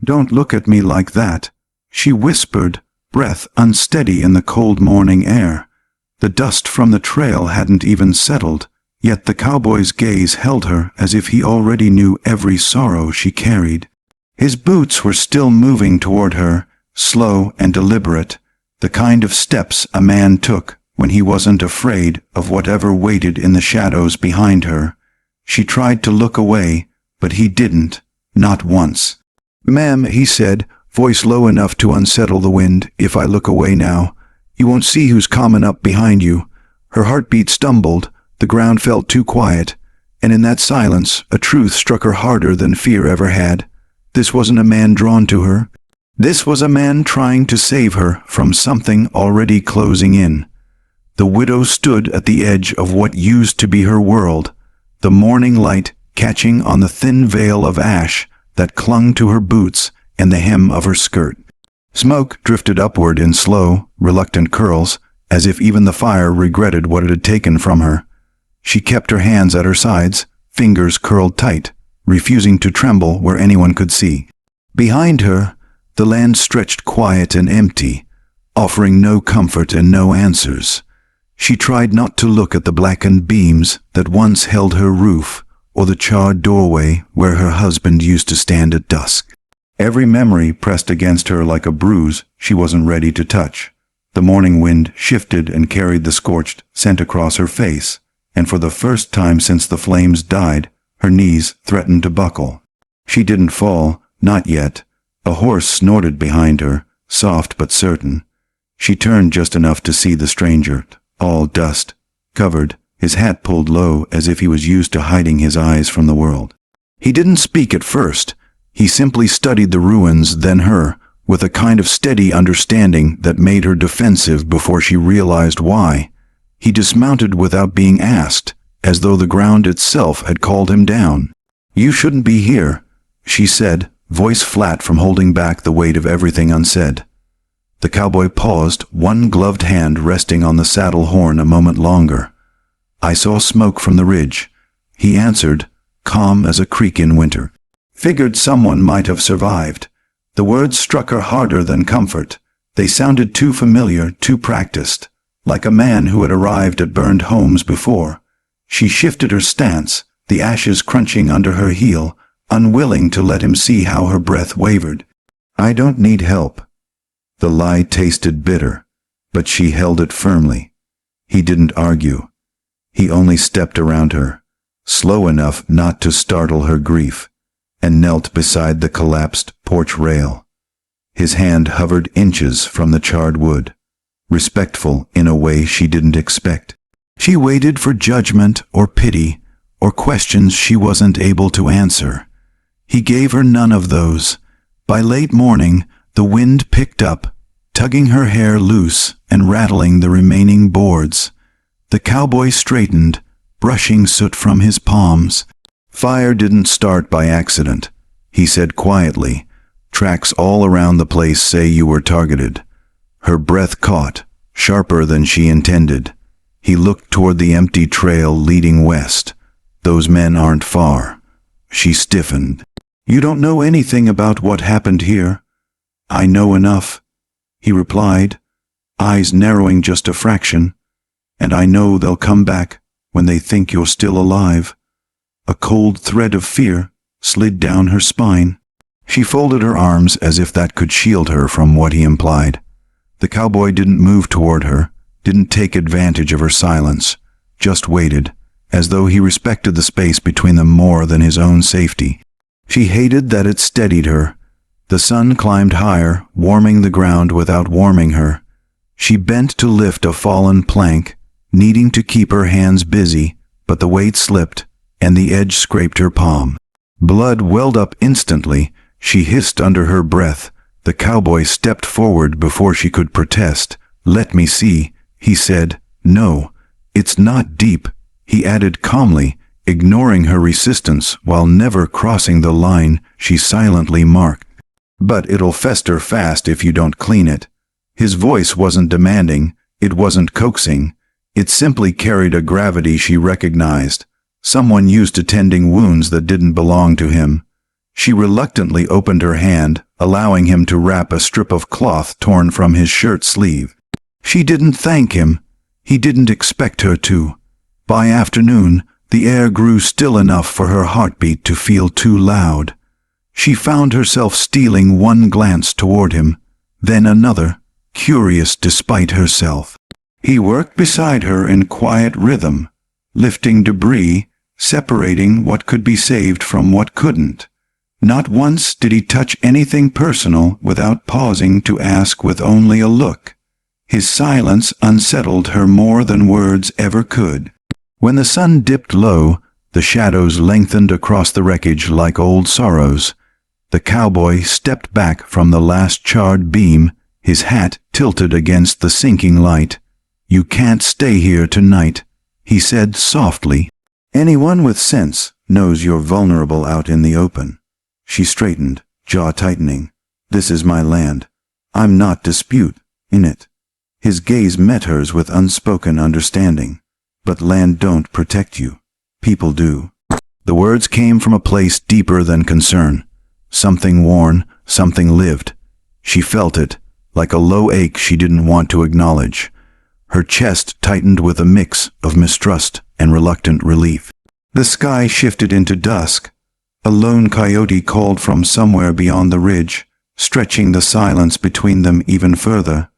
"Don't look at me like that," she whispered, breath unsteady in the cold morning air. The dust from the trail hadn't even settled, yet the cowboy's gaze held her as if he already knew every sorrow she carried. His boots were still moving toward her, slow and deliberate, the kind of steps a man took when he wasn't afraid of whatever waited in the shadows behind her. She tried to look away, but he didn't, not once. "Ma'am," he said, voice low enough to unsettle the wind, "if I look away now, you won't see who's comin' up behind you." Her heartbeat stumbled, the ground felt too quiet, and in that silence a truth struck her harder than fear ever had. This wasn't a man drawn to her. This was a man trying to save her from something already closing in. The widow stood at the edge of what used to be her world, the morning light catching on the thin veil of ash that clung to her boots and the hem of her skirt. Smoke drifted upward in slow, reluctant curls, as if even the fire regretted what it had taken from her. She kept her hands at her sides, fingers curled tight, refusing to tremble where anyone could see. Behind her, the land stretched quiet and empty, offering no comfort and no answers. She tried not to look at the blackened beams that once held her roof, or the charred doorway where her husband used to stand at dusk. Every memory pressed against her like a bruise she wasn't ready to touch. The morning wind shifted and carried the scorched scent across her face, and for the first time since the flames died, her knees threatened to buckle. She didn't fall, not yet. A horse snorted behind her, soft but certain. She turned just enough to see the stranger, all dust, covered, his hat pulled low as if he was used to hiding his eyes from the world. He didn't speak at first. He simply studied the ruins, then her, with a kind of steady understanding that made her defensive before she realized why. He dismounted without being asked, as though the ground itself had called him down. "You shouldn't be here," she said, voice flat from holding back the weight of everything unsaid. The cowboy paused, one gloved hand resting on the saddle horn a moment longer. "I saw smoke from the ridge," he answered, calm as a creek in winter. Figured someone might have survived. The words struck her harder than comfort. They sounded too familiar, too practiced, like a man who had arrived at burned homes before. She shifted her stance, the ashes crunching under her heel, unwilling to let him see how her breath wavered. "I don't need help." The lie tasted bitter, but she held it firmly. He didn't argue. He only stepped around her, slow enough not to startle her grief, and knelt beside the collapsed porch rail. His hand hovered inches from the charred wood, respectful in a way she didn't expect. She waited for judgment or pity or questions she wasn't able to answer. He gave her none of those. By late morning, the wind picked up, tugging her hair loose and rattling the remaining boards. The cowboy straightened, brushing soot from his palms. "Fire didn't start by accident," he said quietly. "Tracks all around the place say you were targeted." Her breath caught, sharper than she intended. He looked toward the empty trail leading west. "Those men aren't far." She stiffened. "You don't know anything about what happened here." "I know enough," he replied, eyes narrowing just a fraction. "And I know they'll come back when they think you're still alive." A cold thread of fear slid down her spine. She folded her arms as if that could shield her from what he implied. The cowboy didn't move toward her, didn't take advantage of her silence, just waited, as though he respected the space between them more than his own safety. She hated that it steadied her. The sun climbed higher, warming the ground without warming her. She bent to lift a fallen plank, needing to keep her hands busy, but the weight slipped, and the edge scraped her palm. Blood welled up instantly. She hissed under her breath. The cowboy stepped forward before she could protest. "Let me see," he said. "No, it's not deep," he added calmly, ignoring her resistance while never crossing the line she silently marked. "But it'll fester fast if you don't clean it." His voice wasn't demanding, it wasn't coaxing. It simply carried a gravity she recognized. Someone used to tending wounds that didn't belong to him. She reluctantly opened her hand, allowing him to wrap a strip of cloth torn from his shirt sleeve. She didn't thank him. He didn't expect her to. By afternoon, the air grew still enough for her heartbeat to feel too loud. She found herself stealing one glance toward him, then another, curious despite herself. He worked beside her in quiet rhythm, lifting debris, separating what could be saved from what couldn't. Not once did he touch anything personal without pausing to ask with only a look. His silence unsettled her more than words ever could. When the sun dipped low, the shadows lengthened across the wreckage like old sorrows. The cowboy stepped back from the last charred beam, his hat tilted against the sinking light. "You can't stay here tonight," he said softly. "Anyone with sense knows you're vulnerable out in the open." She straightened, jaw tightening. "This is my land. I'm not dispute in it." His gaze met hers with unspoken understanding. "But land don't protect you. People do." The words came from a place deeper than concern. Something worn, something lived. She felt it, like a low ache she didn't want to acknowledge. Her chest tightened with a mix of mistrust and reluctant relief. The sky shifted into dusk. A lone coyote called from somewhere beyond the ridge, stretching the silence between them even further.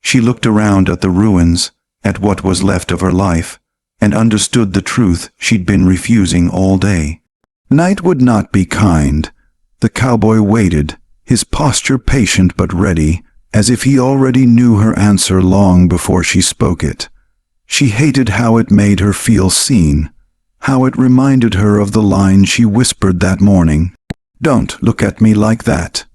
She looked around at the ruins, at what was left of her life, and understood the truth she'd been refusing all day. Night would not be kind. The cowboy waited, his posture patient but ready, as if he already knew her answer long before she spoke it. She hated how it made her feel seen, how it reminded her of the line she whispered that morning. "Don't look at me like that."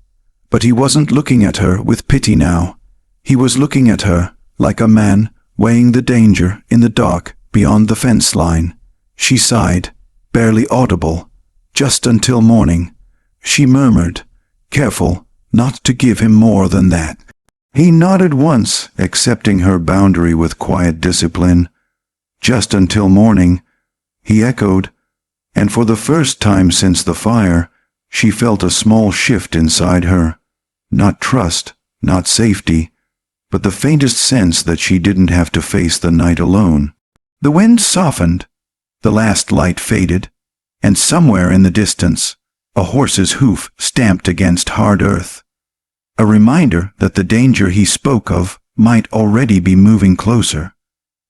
But he wasn't looking at her with pity now. He was looking at her like a man weighing the danger in the dark beyond the fence line. She sighed, barely audible. "Just until morning," she murmured, careful not to give him more than that. He nodded once, accepting her boundary with quiet discipline. "Just until morning," he echoed, and for the first time since the fire, she felt a small shift inside her. Not trust, not safety, but the faintest sense that she didn't have to face the night alone. The wind softened, the last light faded, and somewhere in the distance, a horse's hoof stamped against hard earth. A reminder that the danger he spoke of might already be moving closer.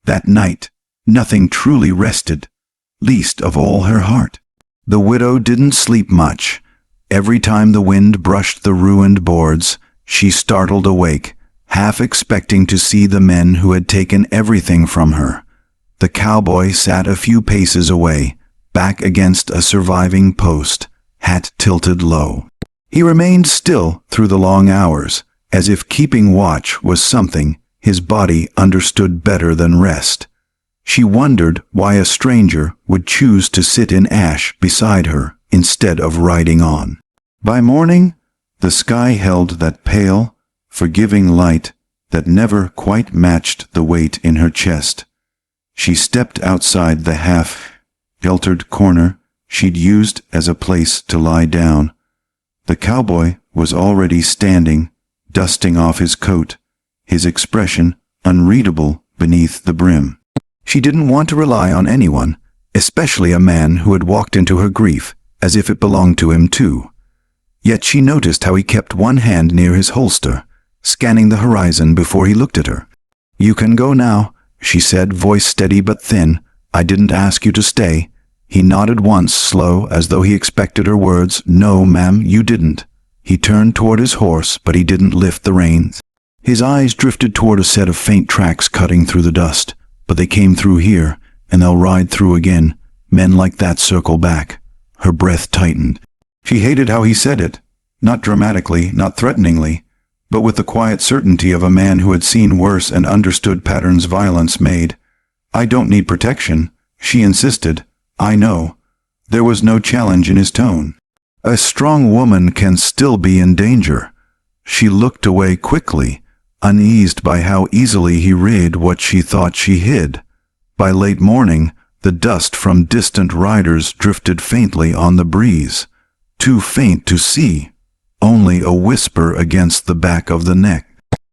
That night, nothing truly rested, least of all her heart. The widow didn't sleep much. Every time the wind brushed the ruined boards, she startled awake, half expecting to see the men who had taken everything from her. The cowboy sat a few paces away, back against a surviving post, hat tilted low. He remained still through the long hours, as if keeping watch was something his body understood better than rest. She wondered why a stranger would choose to sit in ash beside her instead of riding on. By morning, the sky held that pale, forgiving light that never quite matched the weight in her chest. She stepped outside the half-sheltered corner she'd used as a place to lie down. The cowboy was already standing, dusting off his coat, his expression unreadable beneath the brim. She didn't want to rely on anyone, especially a man who had walked into her grief as if it belonged to him too. Yet she noticed how he kept one hand near his holster, scanning the horizon before he looked at her. "You can go now," she said, voice steady but thin. "I didn't ask you to stay." He nodded once, slow, as though he expected her words. "No, ma'am, you didn't." He turned toward his horse, but he didn't lift the reins. His eyes drifted toward a set of faint tracks cutting through the dust. "But they came through here, and they'll ride through again. Men like that circle back." Her breath tightened. She hated how he said it, not dramatically, not threateningly, but with the quiet certainty of a man who had seen worse and understood patterns violence made. "I don't need protection," she insisted. "I know." There was no challenge in his tone. A strong woman can still be in danger. She looked away quickly, uneased by how easily he read what she thought she hid. By late morning, the dust from distant riders drifted faintly on the breeze. too faint to see, only a whisper against the back of the neck.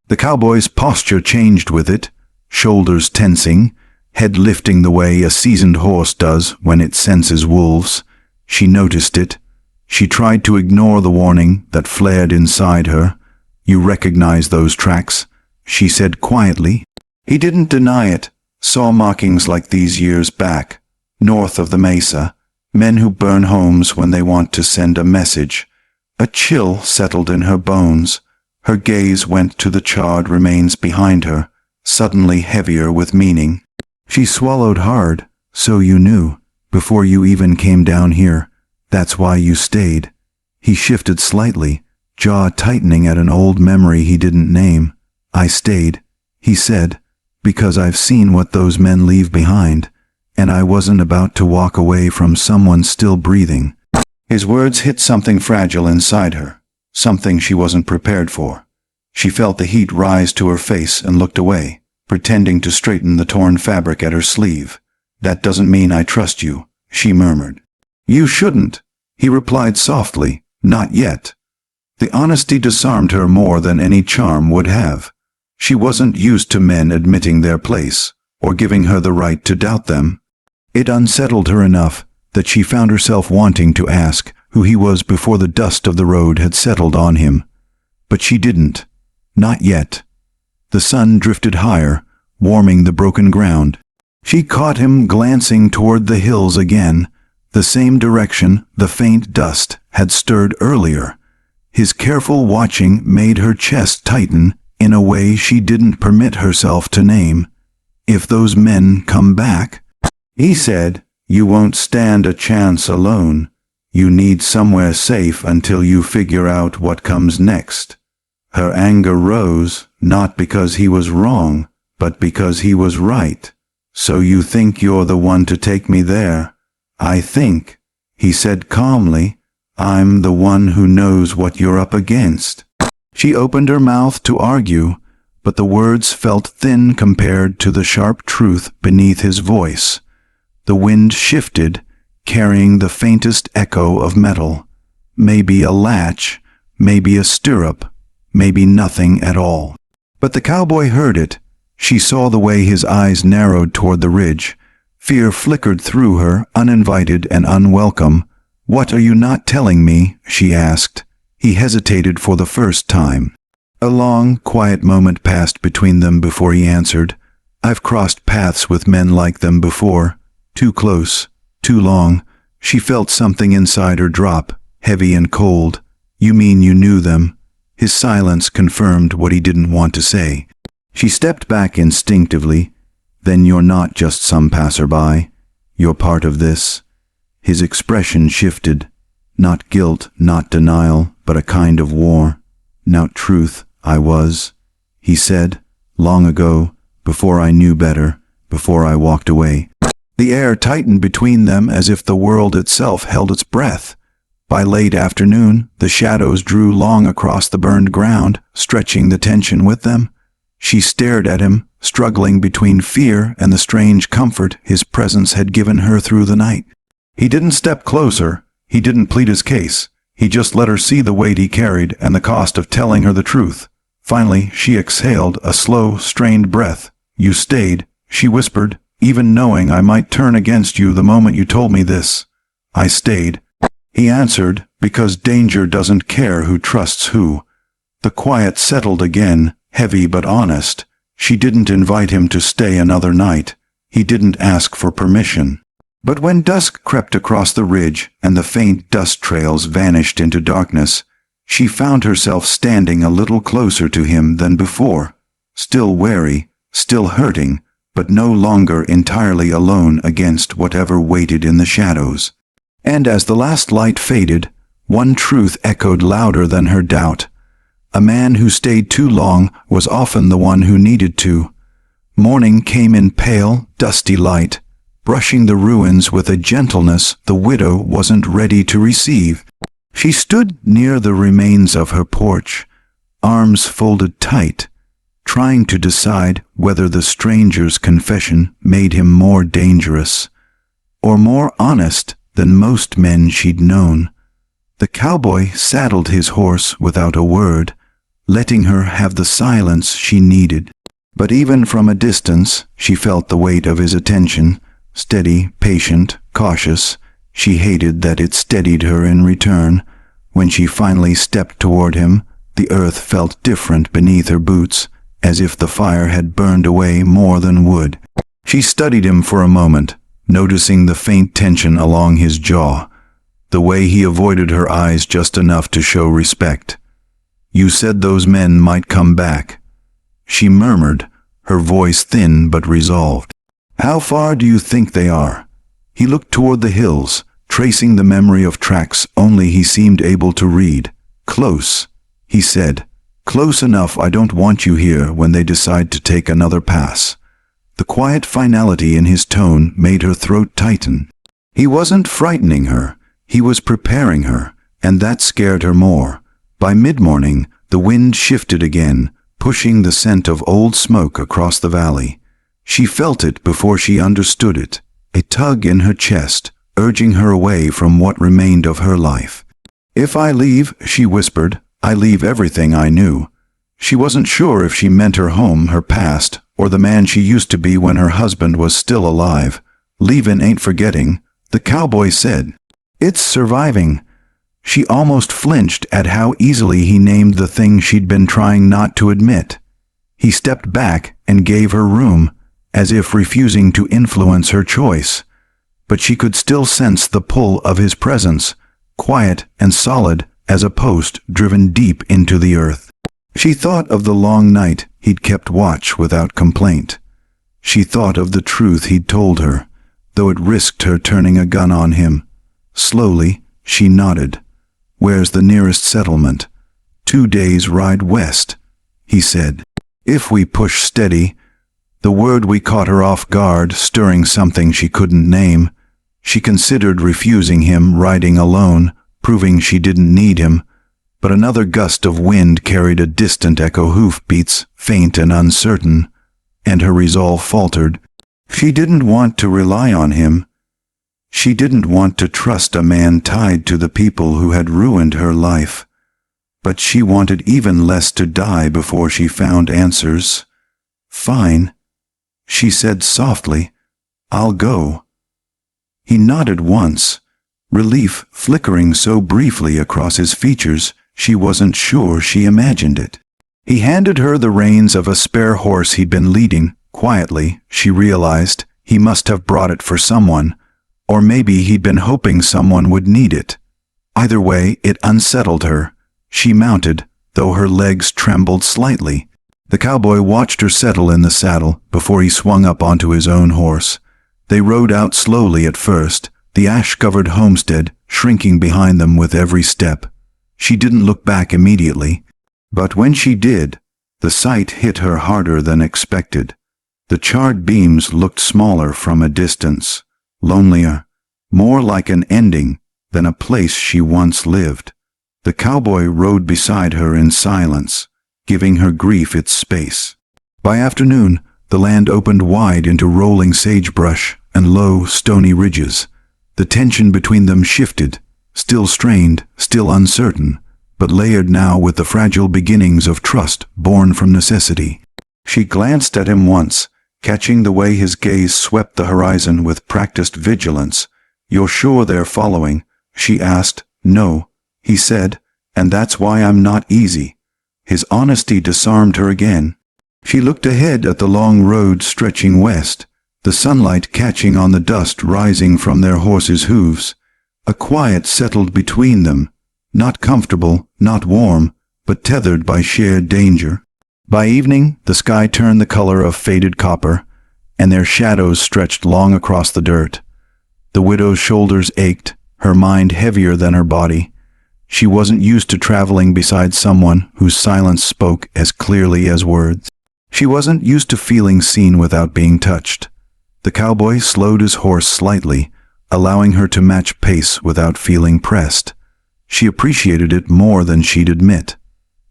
The cowboy's posture changed with it, shoulders tensing, head lifting the way a seasoned horse does when it senses wolves. She noticed it. She tried to ignore the warning that flared inside her. "You recognize those tracks?" she said quietly. He didn't deny it. Saw markings like these years back, north of the mesa. Men who burn homes when they want to send a message. A chill settled in her bones. Her gaze went to the charred remains behind her, suddenly heavier with meaning. She swallowed hard. "So you knew, before you even came down here. That's why you stayed." He shifted slightly, jaw tightening at an old memory he didn't name. "I stayed," he said, "because I've seen what those men leave behind, and I wasn't about to walk away from someone still breathing." His words hit something fragile inside her, something she wasn't prepared for. She felt the heat rise to her face and looked away, pretending to straighten the torn fabric at her sleeve. "That doesn't mean I trust you," she murmured. "You shouldn't," he replied softly. "Not yet." The honesty disarmed her more than any charm would have. She wasn't used to men admitting their place, or giving her the right to doubt them. It unsettled her enough that she found herself wanting to ask who he was before the dust of the road had settled on him. But she didn't. Not yet. The sun drifted higher, warming the broken ground. She caught him glancing toward the hills again, the same direction the faint dust had stirred earlier. His careful watching made her chest tighten in a way she didn't permit herself to name. "If those men come back," he said, "you won't stand a chance alone. You need somewhere safe until you figure out what comes next." Her anger rose, not because he was wrong, but because he was right. "So you think you're the one to take me there?" "I think," he said calmly, "I'm the one who knows what you're up against." She opened her mouth to argue, but the words felt thin compared to the sharp truth beneath his voice. The wind shifted, carrying the faintest echo of metal. Maybe a latch, maybe a stirrup, maybe nothing at all. But the cowboy heard it. She saw the way his eyes narrowed toward the ridge. Fear flickered through her, uninvited and unwelcome. "What are you not telling me?" she asked. He hesitated for the first time. A long, quiet moment passed between them before he answered. "I've crossed paths with men like them before. Too close, too long." She felt something inside her drop, heavy and cold. "You mean you knew them?" His silence confirmed what he didn't want to say. She stepped back instinctively. "Then you're not just some passerby. You're part of this." His expression shifted. Not guilt, not denial, but a kind of war. "Now truth, I was," he said, "long ago, before I knew better, before I walked away." The air tightened between them as if the world itself held its breath. By late afternoon, the shadows drew long across the burned ground, stretching the tension with them. She stared at him, struggling between fear and the strange comfort his presence had given her through the night. He didn't step closer. He didn't plead his case. He just let her see the weight he carried and the cost of telling her the truth. Finally, she exhaled a slow, strained breath. "You stayed," she whispered, "even knowing I might turn against you the moment you told me this." "I stayed," he answered, "because danger doesn't care who trusts who." The quiet settled again, heavy but honest. She didn't invite him to stay another night. He didn't ask for permission. But when dusk crept across the ridge and the faint dust trails vanished into darkness, she found herself standing a little closer to him than before, still wary, still hurting, but no longer entirely alone against whatever waited in the shadows. And as the last light faded, one truth echoed louder than her doubt. A man who stayed too long was often the one who needed to. Morning came in pale, dusty light, brushing the ruins with a gentleness the widow wasn't ready to receive. She stood near the remains of her porch, arms folded tight, trying to decide whether the stranger's confession made him more dangerous or more honest than most men she'd known. The cowboy saddled his horse without a word, letting her have the silence she needed. But even from a distance, she felt the weight of his attention, steady, patient, cautious. She hated that it steadied her in return. When she finally stepped toward him, the earth felt different beneath her boots, as if the fire had burned away more than wood. She studied him for a moment, noticing the faint tension along his jaw, the way he avoided her eyes just enough to show respect. "You said those men might come back," she murmured, her voice thin but resolved. "How far do you think they are?" He looked toward the hills, tracing the memory of tracks only he seemed able to read. "Close," he said. "Close enough I don't want you here when they decide to take another pass." The quiet finality in his tone made her throat tighten. He wasn't frightening her, he was preparing her, and that scared her more. By mid-morning, the wind shifted again, pushing the scent of old smoke across the valley. She felt it before she understood it, a tug in her chest, urging her away from what remained of her life. "If I leave," she whispered, "I leave everything I knew." She wasn't sure if she meant her home, her past, or the man she used to be when her husband was still alive. "Leavin' ain't forgetting," the cowboy said. "It's surviving." She almost flinched at how easily he named the thing she'd been trying not to admit. He stepped back and gave her room, as if refusing to influence her choice. But she could still sense the pull of his presence, quiet and solid as a post driven deep into the earth. She thought of the long night he'd kept watch without complaint. She thought of the truth he'd told her, though it risked her turning a gun on him. Slowly, she nodded. "Where's the nearest settlement?" "2 days' ride west," he said. "If we push steady." The word we caught her off guard, stirring something she couldn't name. She considered refusing him, riding alone, proving she didn't need him. But another gust of wind carried a distant echo, hoofbeats, faint and uncertain, and her resolve faltered. She didn't want to rely on him. She didn't want to trust a man tied to the people who had ruined her life. But she wanted even less to die before she found answers. "Fine," she said softly. "I'll go." He nodded once, relief flickering so briefly across his features she wasn't sure she imagined it. He handed her the reins of a spare horse he'd been leading. Quietly, she realized he must have brought it for someone, or maybe he'd been hoping someone would need it. Either way, it unsettled her. She mounted, though her legs trembled slightly. The cowboy watched her settle in the saddle before he swung up onto his own horse. They rode out slowly at first, the ash-covered homestead shrinking behind them with every step. She didn't look back immediately, but when she did, the sight hit her harder than expected. The charred beams looked smaller from a distance, lonelier, more like an ending than a place she once lived. The cowboy rode beside her in silence, giving her grief its space. By afternoon, the land opened wide into rolling sagebrush and low, stony ridges. The tension between them shifted, still strained, still uncertain, but layered now with the fragile beginnings of trust born from necessity. She glanced at him once, catching the way his gaze swept the horizon with practiced vigilance. "You're sure they're following?" she asked. "No," he said, "and that's why I'm not easy." His honesty disarmed her again. She looked ahead at the long road stretching west, the sunlight catching on the dust rising from their horses' hooves. A quiet settled between them, not comfortable, not warm, but tethered by shared danger. By evening, the sky turned the color of faded copper, and their shadows stretched long across the dirt. The widow's shoulders ached, her mind heavier than her body. She wasn't used to traveling beside someone whose silence spoke as clearly as words. She wasn't used to feeling seen without being touched. The cowboy slowed his horse slightly, allowing her to match pace without feeling pressed. She appreciated it more than she'd admit.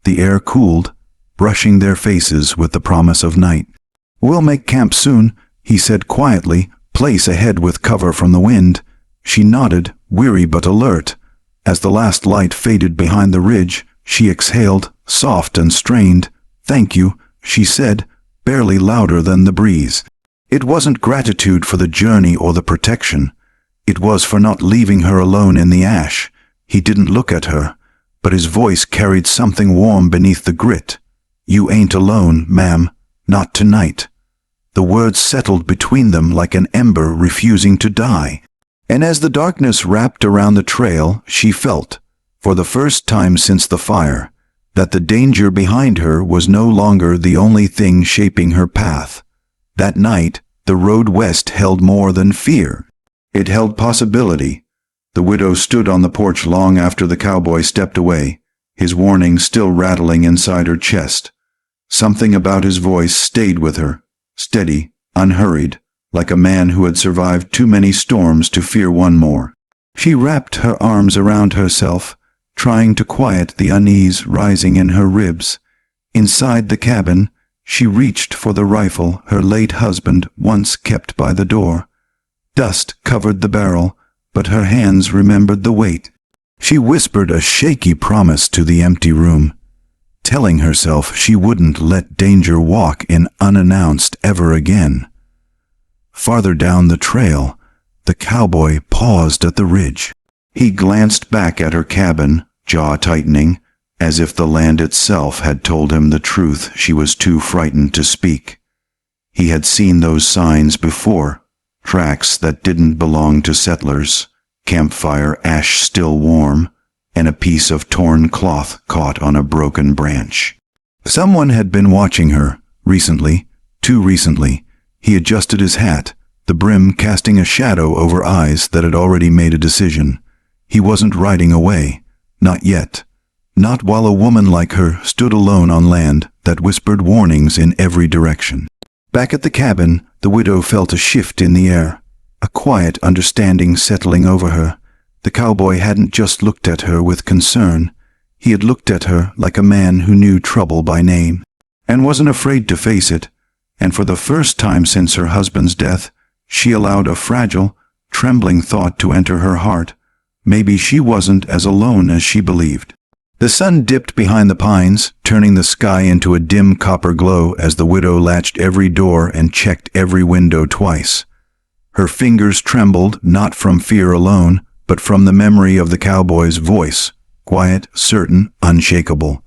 The air cooled, brushing their faces with the promise of night. "We'll make camp soon," he said quietly, "place ahead with cover from the wind." She nodded, weary but alert. As the last light faded behind the ridge, she exhaled, soft and strained. "Thank you," she said, barely louder than the breeze. It wasn't gratitude for the journey or the protection. It was for not leaving her alone in the ash. He didn't look at her, but his voice carried something warm beneath the grit. "You ain't alone, ma'am. Not tonight." The words settled between them like an ember refusing to die. And as the darkness wrapped around the trail, she felt, for the first time since the fire, that the danger behind her was no longer the only thing shaping her path. That night, the road west held more than fear. It held possibility. The widow stood on the porch long after the cowboy stepped away, his warning still rattling inside her chest. Something about his voice stayed with her, steady, unhurried, like a man who had survived too many storms to fear one more. She wrapped her arms around herself, trying to quiet the unease rising in her ribs. Inside the cabin, she reached for the rifle her late husband once kept by the door. Dust covered the barrel, but her hands remembered the weight. She whispered a shaky promise to the empty room, telling herself she wouldn't let danger walk in unannounced ever again. Farther down the trail, the cowboy paused at the ridge. He glanced back at her cabin, jaw tightening, as if the land itself had told him the truth she was too frightened to speak. He had seen those signs before, tracks that didn't belong to settlers, campfire ash still warm, and a piece of torn cloth caught on a broken branch. Someone had been watching her, recently, too recently. He adjusted his hat, the brim casting a shadow over eyes that had already made a decision. He wasn't riding away. Not yet. Not while a woman like her stood alone on land that whispered warnings in every direction. Back at the cabin, the widow felt a shift in the air, a quiet understanding settling over her. The cowboy hadn't just looked at her with concern. He had looked at her like a man who knew trouble by name, and wasn't afraid to face it. And for the first time since her husband's death, she allowed a fragile, trembling thought to enter her heart. Maybe she wasn't as alone as she believed. The sun dipped behind the pines, turning the sky into a dim copper glow as the widow latched every door and checked every window twice. Her fingers trembled not from fear alone, but from the memory of the cowboy's voice, quiet, certain, unshakable.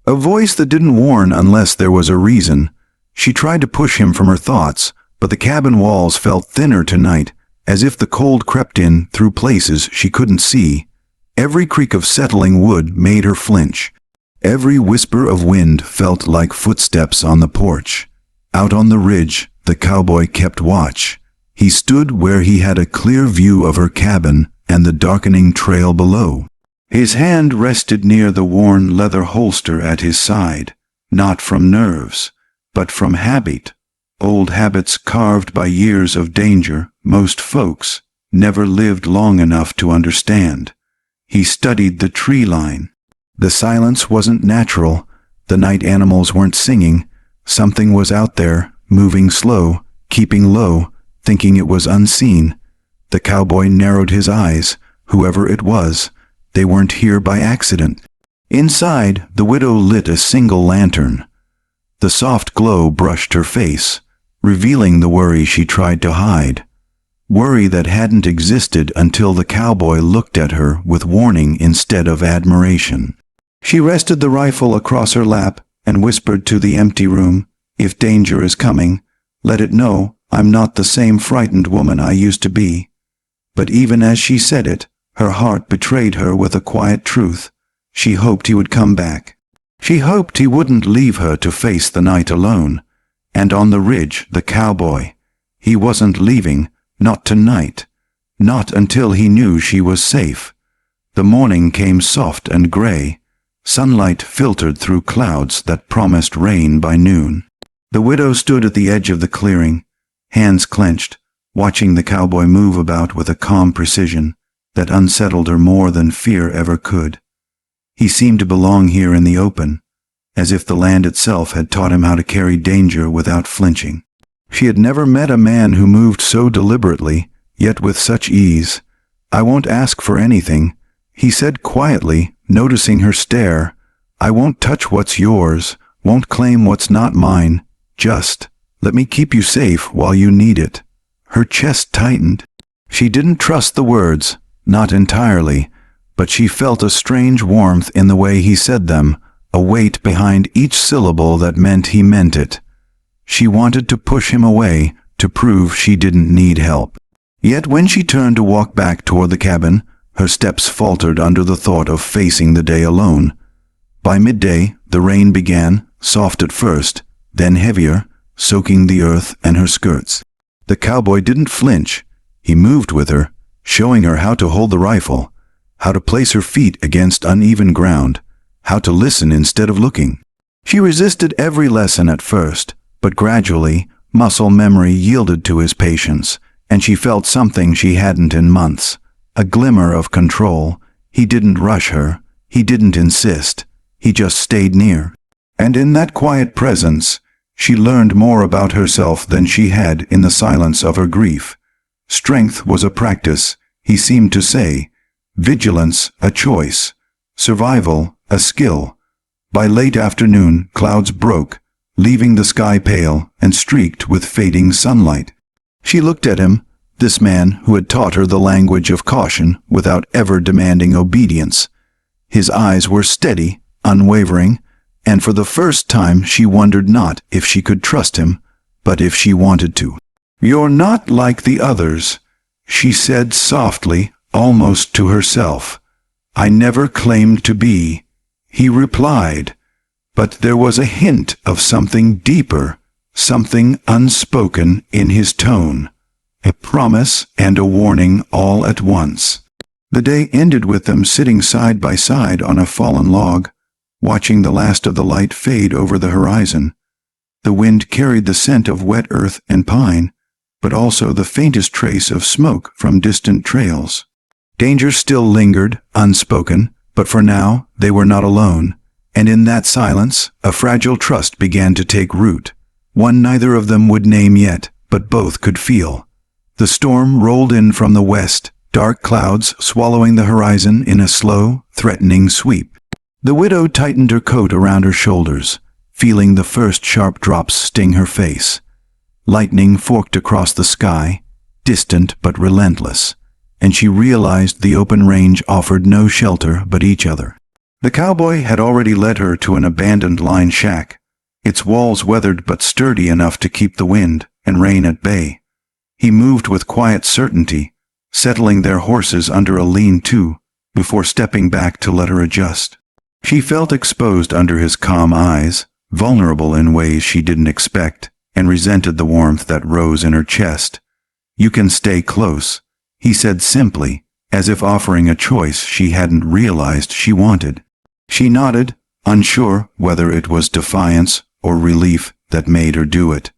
A voice that didn't warn unless there was a reason. She tried to push him from her thoughts, but the cabin walls felt thinner tonight, as if the cold crept in through places she couldn't see. Every creak of settling wood made her flinch. Every whisper of wind felt like footsteps on the porch. Out on the ridge, the cowboy kept watch. He stood where he had a clear view of her cabin and the darkening trail below. His hand rested near the worn leather holster at his side, not from nerves, but from habit. Old habits carved by years of danger most folks never lived long enough to understand. He studied the tree line. The silence wasn't natural. The night animals weren't singing. Something was out there, moving slow, keeping low, thinking it was unseen. The cowboy narrowed his eyes. Whoever it was, they weren't here by accident. Inside, the widow lit a single lantern. The soft glow brushed her face, revealing the worry she tried to hide. Worry that hadn't existed until the cowboy looked at her with warning instead of admiration. She rested the rifle across her lap and whispered to the empty room, "If danger is coming, let it know I'm not the same frightened woman I used to be." But even as she said it, her heart betrayed her with a quiet truth. She hoped he would come back. She hoped he wouldn't leave her to face the night alone. And on the ridge, the cowboy. He wasn't leaving, not tonight. Not until he knew she was safe. The morning came soft and gray. Sunlight filtered through clouds that promised rain by noon. The widow stood at the edge of the clearing, hands clenched, watching the cowboy move about with a calm precision that unsettled her more than fear ever could. He seemed to belong here in the open, as if the land itself had taught him how to carry danger without flinching. She had never met a man who moved so deliberately, yet with such ease. "I won't ask for anything. he said quietly, noticing her stare. "I won't touch what's yours, won't claim what's not mine. Just let me keep you safe while you need it." Her chest tightened. She didn't trust the words, not entirely, but she felt a strange warmth in the way he said them, a weight behind each syllable that meant he meant it. She wanted to push him away, to prove she didn't need help. Yet when she turned to walk back toward the cabin, her steps faltered under the thought of facing the day alone. By midday, the rain began, soft at first, then heavier, soaking the earth and her skirts. The cowboy didn't flinch. He moved with her, showing her how to hold the rifle, how to place her feet against uneven ground, how to listen instead of looking. She resisted every lesson at first, but gradually, muscle memory yielded to his patience, and she felt something she hadn't in months, a glimmer of control. He didn't rush her, he didn't insist, he just stayed near. And in that quiet presence, she learned more about herself than she had in the silence of her grief. Strength was a practice, he seemed to say, vigilance a choice, survival a skill. By late afternoon, clouds broke, leaving the sky pale and streaked with fading sunlight. She looked at him, this man who had taught her the language of caution without ever demanding obedience. His eyes were steady, unwavering, and for the first time she wondered not if she could trust him, but if she wanted to. "You're not like the others," she said softly, almost to herself. "I never claimed to be," he replied, but there was a hint of something deeper, something unspoken in his tone, a promise and a warning all at once. The day ended with them sitting side by side on a fallen log, watching the last of the light fade over the horizon. The wind carried the scent of wet earth and pine, but also the faintest trace of smoke from distant trails. Danger still lingered, unspoken, but for now they were not alone, and in that silence a fragile trust began to take root, one neither of them would name yet, but both could feel. The storm rolled in from the west, dark clouds swallowing the horizon in a slow, threatening sweep. The widow tightened her coat around her shoulders, feeling the first sharp drops sting her face. Lightning forked across the sky, distant but relentless, and she realized the open range offered no shelter but each other. The cowboy had already led her to an abandoned line shack, its walls weathered but sturdy enough to keep the wind and rain at bay. He moved with quiet certainty, settling their horses under a lean-to before stepping back to let her adjust. She felt exposed under his calm eyes, vulnerable in ways she didn't expect, and resented the warmth that rose in her chest. "You can stay close," he said simply, as if offering a choice she hadn't realized she wanted. She nodded, unsure whether it was defiance or relief that made her do it.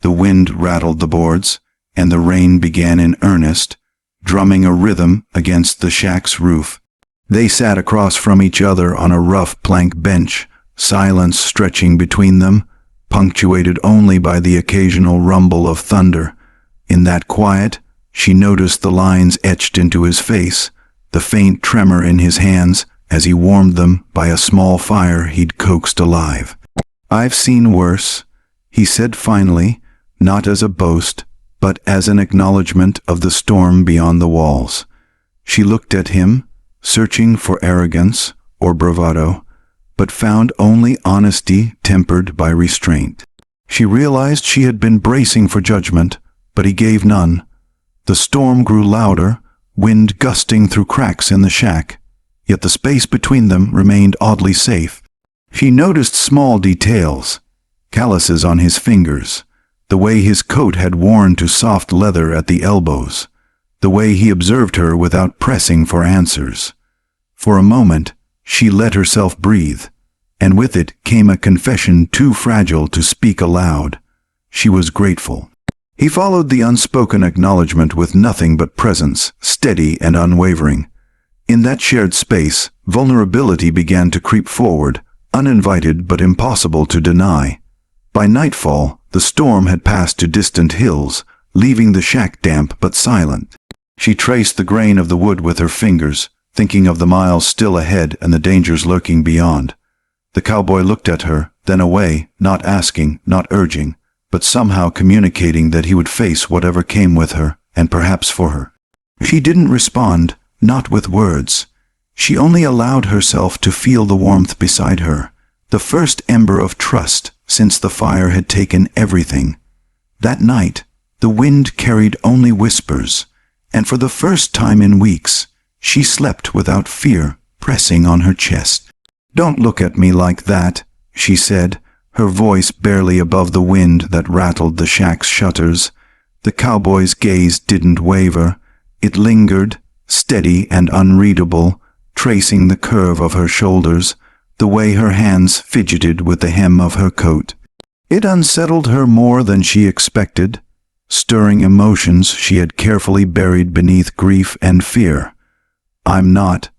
The wind rattled the boards, and the rain began in earnest, drumming a rhythm against the shack's roof. They sat across from each other on a rough plank bench, silence stretching between them, punctuated only by the occasional rumble of thunder. In that quiet, she noticed the lines etched into his face, the faint tremor in his hands as he warmed them by a small fire he'd coaxed alive. "I've seen worse," he said finally, not as a boast, but as an acknowledgement of the storm beyond the walls. She looked at him, searching for arrogance or bravado, but found only honesty tempered by restraint. She realized she had been bracing for judgment, but he gave none. The storm grew louder, wind gusting through cracks in the shack, yet the space between them remained oddly safe. She noticed small details, calluses on his fingers, the way his coat had worn to soft leather at the elbows, the way he observed her without pressing for answers. For a moment, she let herself breathe, and with it came a confession too fragile to speak aloud. She was grateful. He followed the unspoken acknowledgement with nothing but presence, steady and unwavering. In that shared space, vulnerability began to creep forward, uninvited but impossible to deny. By nightfall, the storm had passed to distant hills, leaving the shack damp but silent. She traced the grain of the wood with her fingers, thinking of the miles still ahead and the dangers lurking beyond. The cowboy looked at her, then away, not asking, not urging, but somehow communicating that he would face whatever came with her, and perhaps for her. She didn't respond, not with words. She only allowed herself to feel the warmth beside her, the first ember of trust since the fire had taken everything. That night, the wind carried only whispers, and for the first time in weeks, she slept without fear pressing on her chest. "Don't look at me like that," she said, her voice barely above the wind that rattled the shack's shutters. The cowboy's gaze didn't waver. It lingered, steady and unreadable, tracing the curve of her shoulders, the way her hands fidgeted with the hem of her coat. It unsettled her more than she expected, stirring emotions she had carefully buried beneath grief and fear. "I'm not,"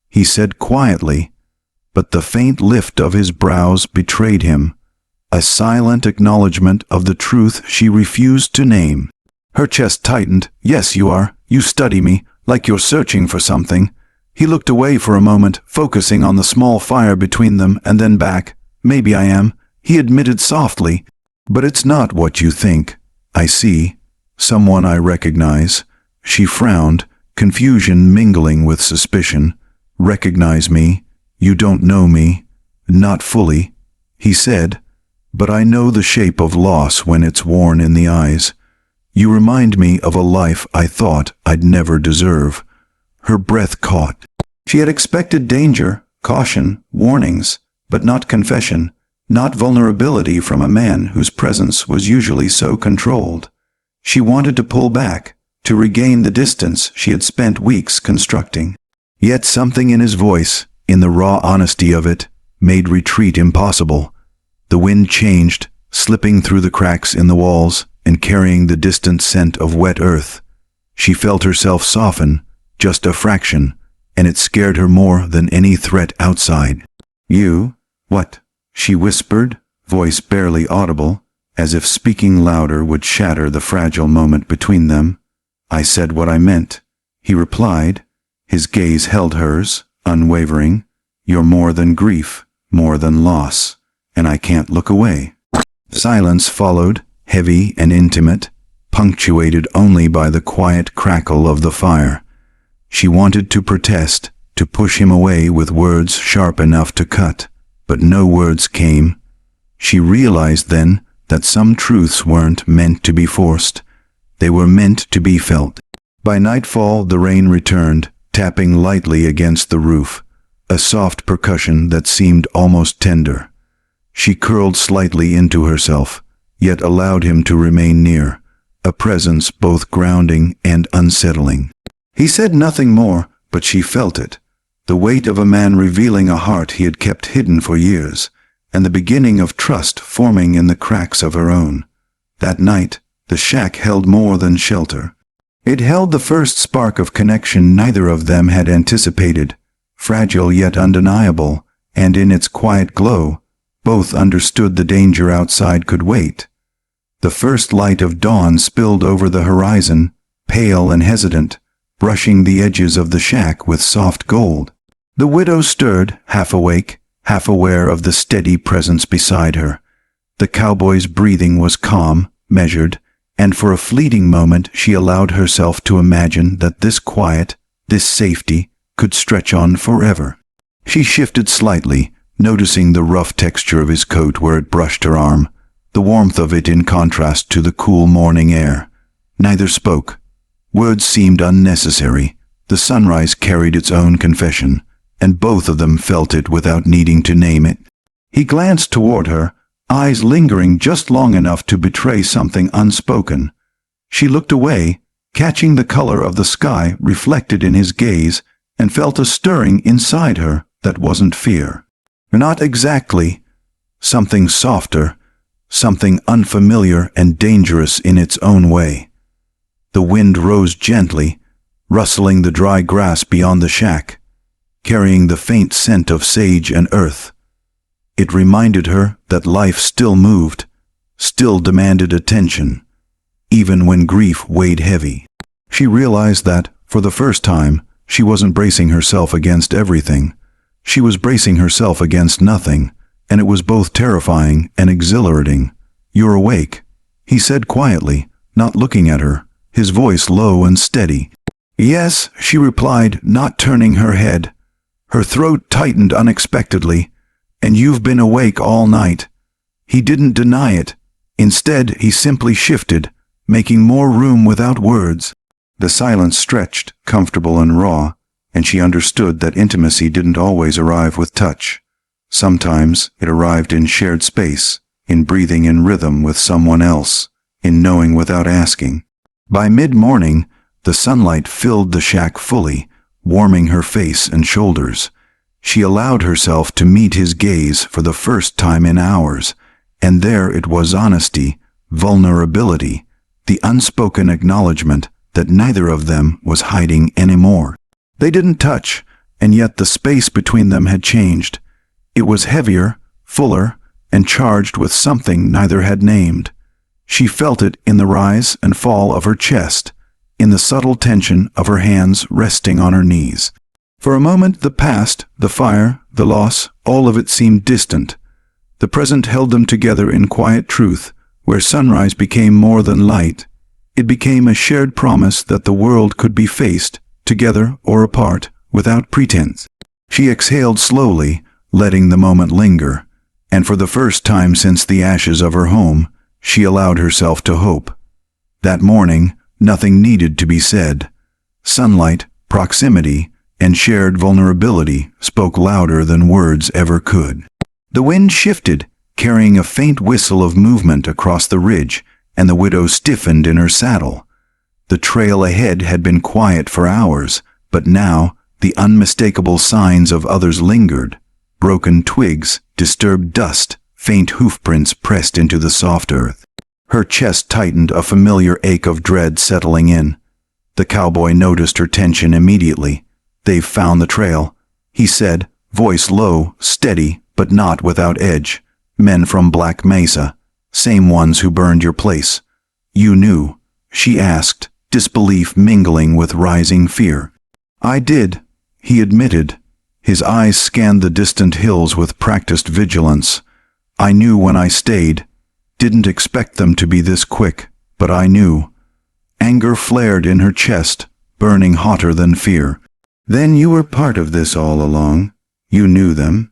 he said quietly, but the faint lift of his brows betrayed him, a silent acknowledgement of the truth she refused to name. Her chest tightened. "Yes, you are. You study me, like you're searching for something." He looked away for a moment, focusing on the small fire between them, and then back. "Maybe I am," he admitted softly, "but it's not what you think. I see. Someone I recognize." She frowned, confusion mingling with suspicion. "Recognize me? You don't know me." "Not fully," he said, "but I know the shape of loss when it's worn in the eyes. You remind me of a life I thought I'd never deserve." Her breath caught. She had expected danger, caution, warnings, but not confession, not vulnerability from a man whose presence was usually so controlled. She wanted to pull back, to regain the distance she had spent weeks constructing. Yet something in his voice, in the raw honesty of it, made retreat impossible. The wind changed, slipping through the cracks in the walls and carrying the distant scent of wet earth. She felt herself soften, just a fraction, and it scared her more than any threat outside. "You? What?" she whispered, voice barely audible, as if speaking louder would shatter the fragile moment between them. "I said what I meant," he replied. His gaze held hers, unwavering. "You're more than grief, more than loss, and I can't look away." Silence followed, heavy and intimate, punctuated only by the quiet crackle of the fire. She wanted to protest, to push him away with words sharp enough to cut, but no words came. She realized then that some truths weren't meant to be forced. They were meant to be felt. By nightfall, the rain returned, tapping lightly against the roof, a soft percussion that seemed almost tender. She curled slightly into herself, yet allowed him to remain near, a presence both grounding and unsettling. He said nothing more, but she felt it, the weight of a man revealing a heart he had kept hidden for years, and the beginning of trust forming in the cracks of her own. That night, the shack held more than shelter. It held the first spark of connection neither of them had anticipated, fragile yet undeniable, and in its quiet glow, both understood the danger outside could wait. The first light of dawn spilled over the horizon, pale and hesitant, brushing the edges of the shack with soft gold. The widow stirred, half awake, half aware of the steady presence beside her. The cowboy's breathing was calm, measured, and for a fleeting moment she allowed herself to imagine that this quiet, this safety, could stretch on forever. She shifted slightly, noticing the rough texture of his coat where it brushed her arm, the warmth of it in contrast to the cool morning air. Neither spoke. Words seemed unnecessary. The sunrise carried its own confession, and both of them felt it without needing to name it. He glanced toward her, eyes lingering just long enough to betray something unspoken. She looked away, catching the color of the sky reflected in his gaze, and felt a stirring inside her that wasn't fear. Not exactly. Something softer, something unfamiliar and dangerous in its own way. The wind rose gently, rustling the dry grass beyond the shack, carrying the faint scent of sage and earth. It reminded her that life still moved, still demanded attention, even when grief weighed heavy. She realized that, for the first time, She wasn't bracing herself against everything. She was bracing herself against nothing, and it was both terrifying and exhilarating. "You're awake," he said quietly, not looking at her, his voice low and steady. "Yes," she replied, not turning her head. Her throat tightened unexpectedly. "And you've been awake all night." He didn't deny it. Instead, he simply shifted, making more room without words. The silence stretched, comfortable and raw, and she understood that intimacy didn't always arrive with touch. Sometimes it arrived in shared space, in breathing in rhythm with someone else, in knowing without asking. By mid-morning, the sunlight filled the shack fully, warming her face and shoulders. She allowed herself to meet his gaze for the first time in hours, and there it was: honesty, vulnerability, the unspoken acknowledgement that neither of them was hiding anymore. They didn't touch, and yet the space between them had changed. It was heavier, fuller, and charged with something neither had named. She felt it in the rise and fall of her chest, in the subtle tension of her hands resting on her knees. For a moment the past, the fire, the loss, all of it seemed distant. The present held them together in quiet truth, where sunrise became more than light. It became a shared promise that the world could be faced, together or apart, without pretense. She exhaled slowly, letting the moment linger, and for the first time since the ashes of her home, she allowed herself to hope. That morning, nothing needed to be said. Sunlight, proximity, and shared vulnerability spoke louder than words ever could. The wind shifted, carrying a faint whistle of movement across the ridge, and the widow stiffened in her saddle. The trail ahead had been quiet for hours, but now the unmistakable signs of others lingered. Broken twigs, disturbed dust, faint hoofprints pressed into the soft earth. Her chest tightened, a familiar ache of dread settling in. The cowboy noticed her tension immediately. "They've found the trail," he said, voice low, steady, but not without edge. "Men from Black Mesa. Same ones who burned your place." "You knew?" she asked, disbelief mingling with rising fear. "I did," he admitted. His eyes scanned the distant hills with practiced vigilance. "I knew when I stayed. Didn't expect them to be this quick, but I knew." Anger flared in her chest, burning hotter than fear. "Then you were part of this all along? You knew them?"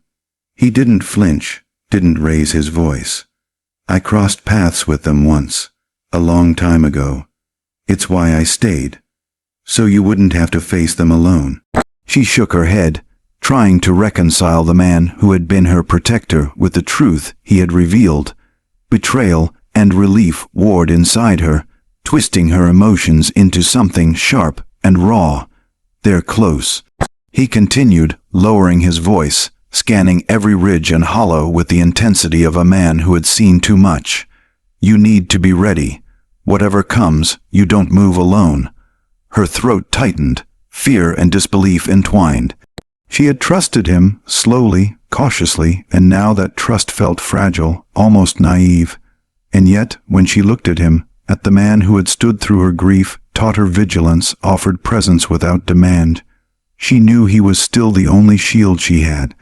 He didn't flinch, didn't raise his voice. "I crossed paths with them once, a long time ago. It's why I stayed. So you wouldn't have to face them alone." She shook her head, trying to reconcile the man who had been her protector with the truth he had revealed. Betrayal and relief warred inside her, twisting her emotions into something sharp and raw. "They're close," he continued, lowering his voice, scanning every ridge and hollow with the intensity of a man who had seen too much. "You need to be ready. Whatever comes, you don't move alone." Her throat tightened, fear and disbelief entwined. She had trusted him, slowly, cautiously, and now that trust felt fragile, almost naive. And yet, when she looked at him, at the man who had stood through her grief, taught her vigilance, offered presence without demand, she knew he was still the only shield she had.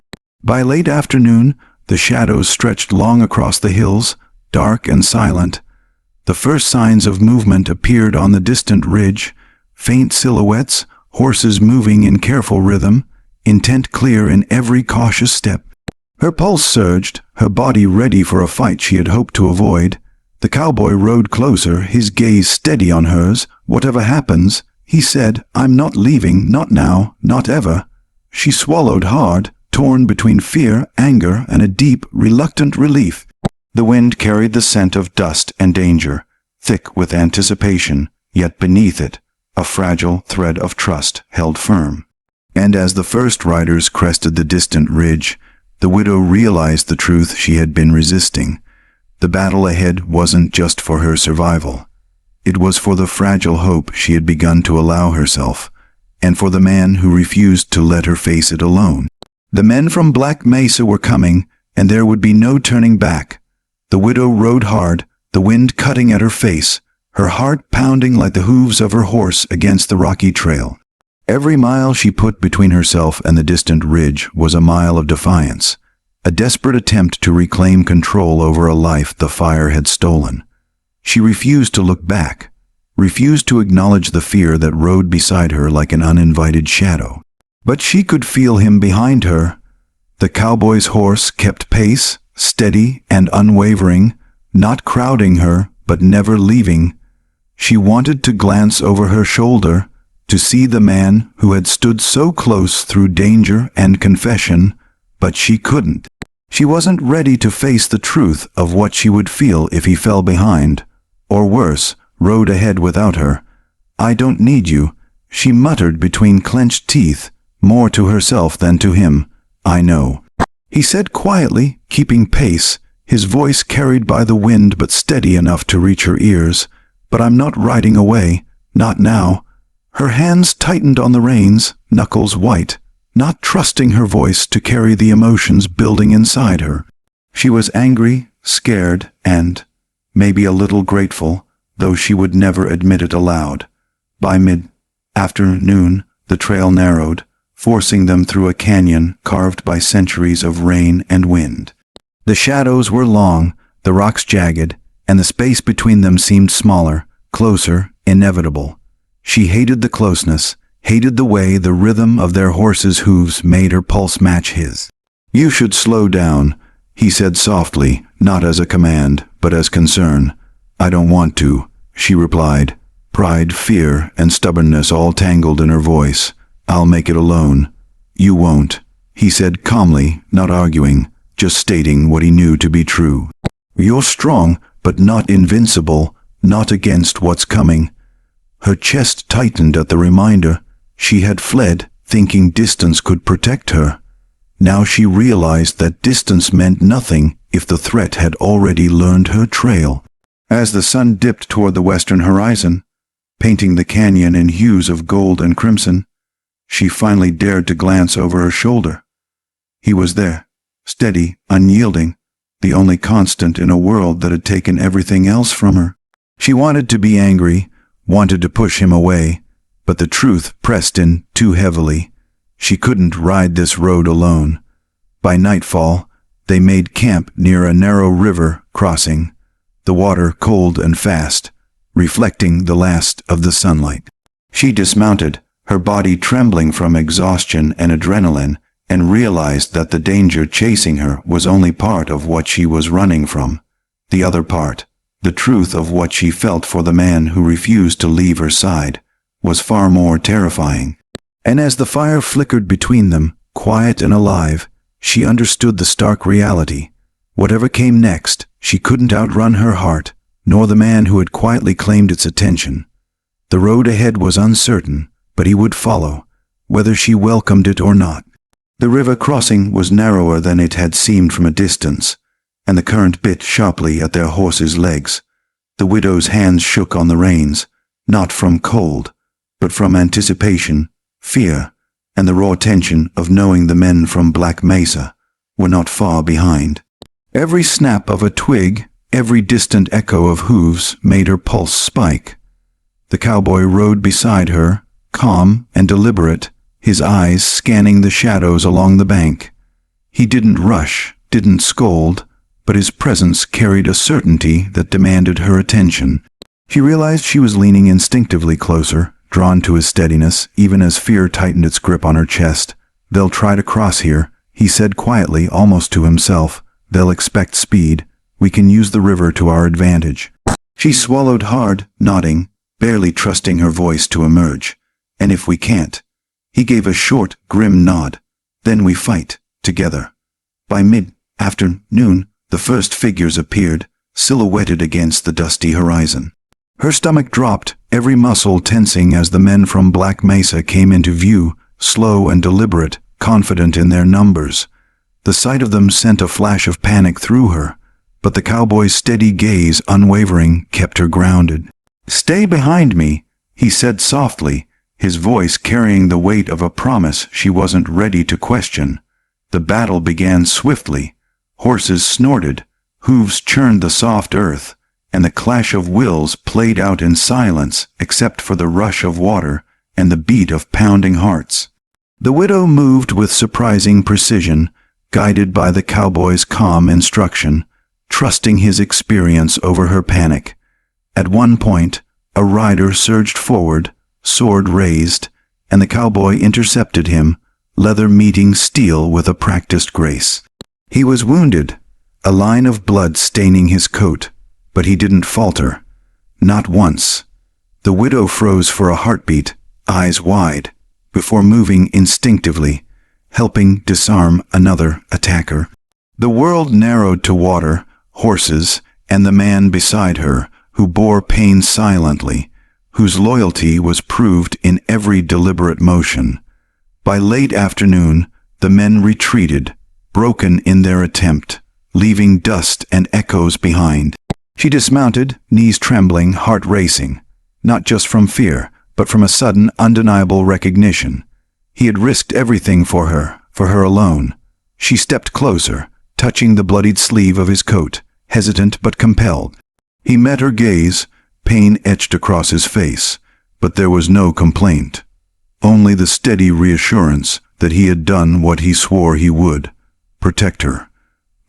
By late afternoon, the shadows stretched long across the hills, dark and silent. The first signs of movement appeared on the distant ridge, faint silhouettes, horses moving in careful rhythm, intent clear in every cautious step. Her pulse surged, her body ready for a fight she had hoped to avoid. The cowboy rode closer, his gaze steady on hers. "Whatever happens," he said, "I'm not leaving, not now, not ever." She swallowed hard, torn between fear, anger, and a deep, reluctant relief. The wind carried the scent of dust and danger, thick with anticipation, yet beneath it, a fragile thread of trust held firm. And as the first riders crested the distant ridge, the widow realized the truth she had been resisting. The battle ahead wasn't just for her survival. It was for the fragile hope she had begun to allow herself, and for the man who refused to let her face it alone. The men from Black Mesa were coming, and there would be no turning back. The widow rode hard, the wind cutting at her face, her heart pounding like the hooves of her horse against the rocky trail. Every mile she put between herself and the distant ridge was a mile of defiance, a desperate attempt to reclaim control over a life the fire had stolen. She refused to look back, refused to acknowledge the fear that rode beside her like an uninvited shadow. But she could feel him behind her. The cowboy's horse kept pace, steady and unwavering, not crowding her, but never leaving. She wanted to glance over her shoulder, to see the man who had stood so close through danger and confession, but she couldn't. She wasn't ready to face the truth of what she would feel if he fell behind, or worse, rode ahead without her. "I don't need you," she muttered between clenched teeth, more to herself than to him. "I know," he said quietly, keeping pace, his voice carried by the wind but steady enough to reach her ears. "But I'm not riding away, not now." Her hands tightened on the reins, knuckles white, not trusting her voice to carry the emotions building inside her. She was angry, scared, and maybe a little grateful, though she would never admit it aloud. By mid-afternoon, the trail narrowed, forcing them through a canyon carved by centuries of rain and wind. The shadows were long, the rocks jagged, and the space between them seemed smaller, closer, inevitable. She hated the closeness, hated the way the rhythm of their horses' hooves made her pulse match his. "You should slow down," he said softly, not as a command, but as concern. "I don't want to," she replied, pride, fear, and stubbornness all tangled in her voice. "I'll make it alone." "You won't," he said calmly, not arguing, just stating what he knew to be true. "You're strong, but not invincible, not against what's coming." Her chest tightened at the reminder. She had fled, thinking distance could protect her. Now she realized that distance meant nothing if the threat had already learned her trail. As the sun dipped toward the western horizon, painting the canyon in hues of gold and crimson, she finally dared to glance over her shoulder. He was there, steady, unyielding, the only constant in a world that had taken everything else from her. She wanted to be angry, wanted to push him away, but the truth pressed in too heavily. She couldn't ride this road alone. By nightfall, they made camp near a narrow river crossing, the water cold and fast, reflecting the last of the sunlight. She dismounted, her body trembling from exhaustion and adrenaline, and realized that the danger chasing her was only part of what she was running from. The other part, the truth of what she felt for the man who refused to leave her side, was far more terrifying. And as the fire flickered between them, quiet and alive, she understood the stark reality. Whatever came next, she couldn't outrun her heart, nor the man who had quietly claimed its attention. The road ahead was uncertain, but he would follow, whether she welcomed it or not. The river crossing was narrower than it had seemed from a distance, and the current bit sharply at their horses' legs. The widow's hands shook on the reins, not from cold, but from anticipation, fear, and the raw tension of knowing the men from Black Mesa were not far behind. Every snap of a twig, every distant echo of hooves made her pulse spike. The cowboy rode beside her, calm and deliberate, his eyes scanning the shadows along the bank. He didn't rush, didn't scold, but his presence carried a certainty that demanded her attention. She realized she was leaning instinctively closer, drawn to his steadiness, even as fear tightened its grip on her chest. "They'll try to cross here," he said quietly, almost to himself. "They'll expect speed. We can use the river to our advantage." She swallowed hard, nodding, barely trusting her voice to emerge. "And if we can't?" He gave a short, grim nod. "Then we fight, together." By mid-afternoon, the first figures appeared, silhouetted against the dusty horizon. Her stomach dropped, every muscle tensing as the men from Black Mesa came into view, slow and deliberate, confident in their numbers. The sight of them sent a flash of panic through her, but the cowboy's steady gaze, unwavering, kept her grounded. "Stay behind me," he said softly, his voice carrying the weight of a promise she wasn't ready to question. The battle began swiftly. Horses snorted, hooves churned the soft earth, and the clash of wills played out in silence except for the rush of water and the beat of pounding hearts. The widow moved with surprising precision, guided by the cowboy's calm instruction, trusting his experience over her panic. At one point, a rider surged forward, sword raised, and the cowboy intercepted him, leather meeting steel with a practiced grace. He was wounded, a line of blood staining his coat, but he didn't falter. Not once. The widow froze for a heartbeat, eyes wide, before moving instinctively, helping disarm another attacker. The world narrowed to water, horses, and the man beside her, who bore pain silently, whose loyalty was proved in every deliberate motion. By late afternoon, the men retreated, broken in their attempt, leaving dust and echoes behind. She dismounted, knees trembling, heart racing, not just from fear, but from a sudden, undeniable recognition. He had risked everything for her alone. She stepped closer, touching the bloodied sleeve of his coat, hesitant but compelled. He met her gaze, pain etched across his face, but there was no complaint. Only the steady reassurance that he had done what he swore he would, protect her.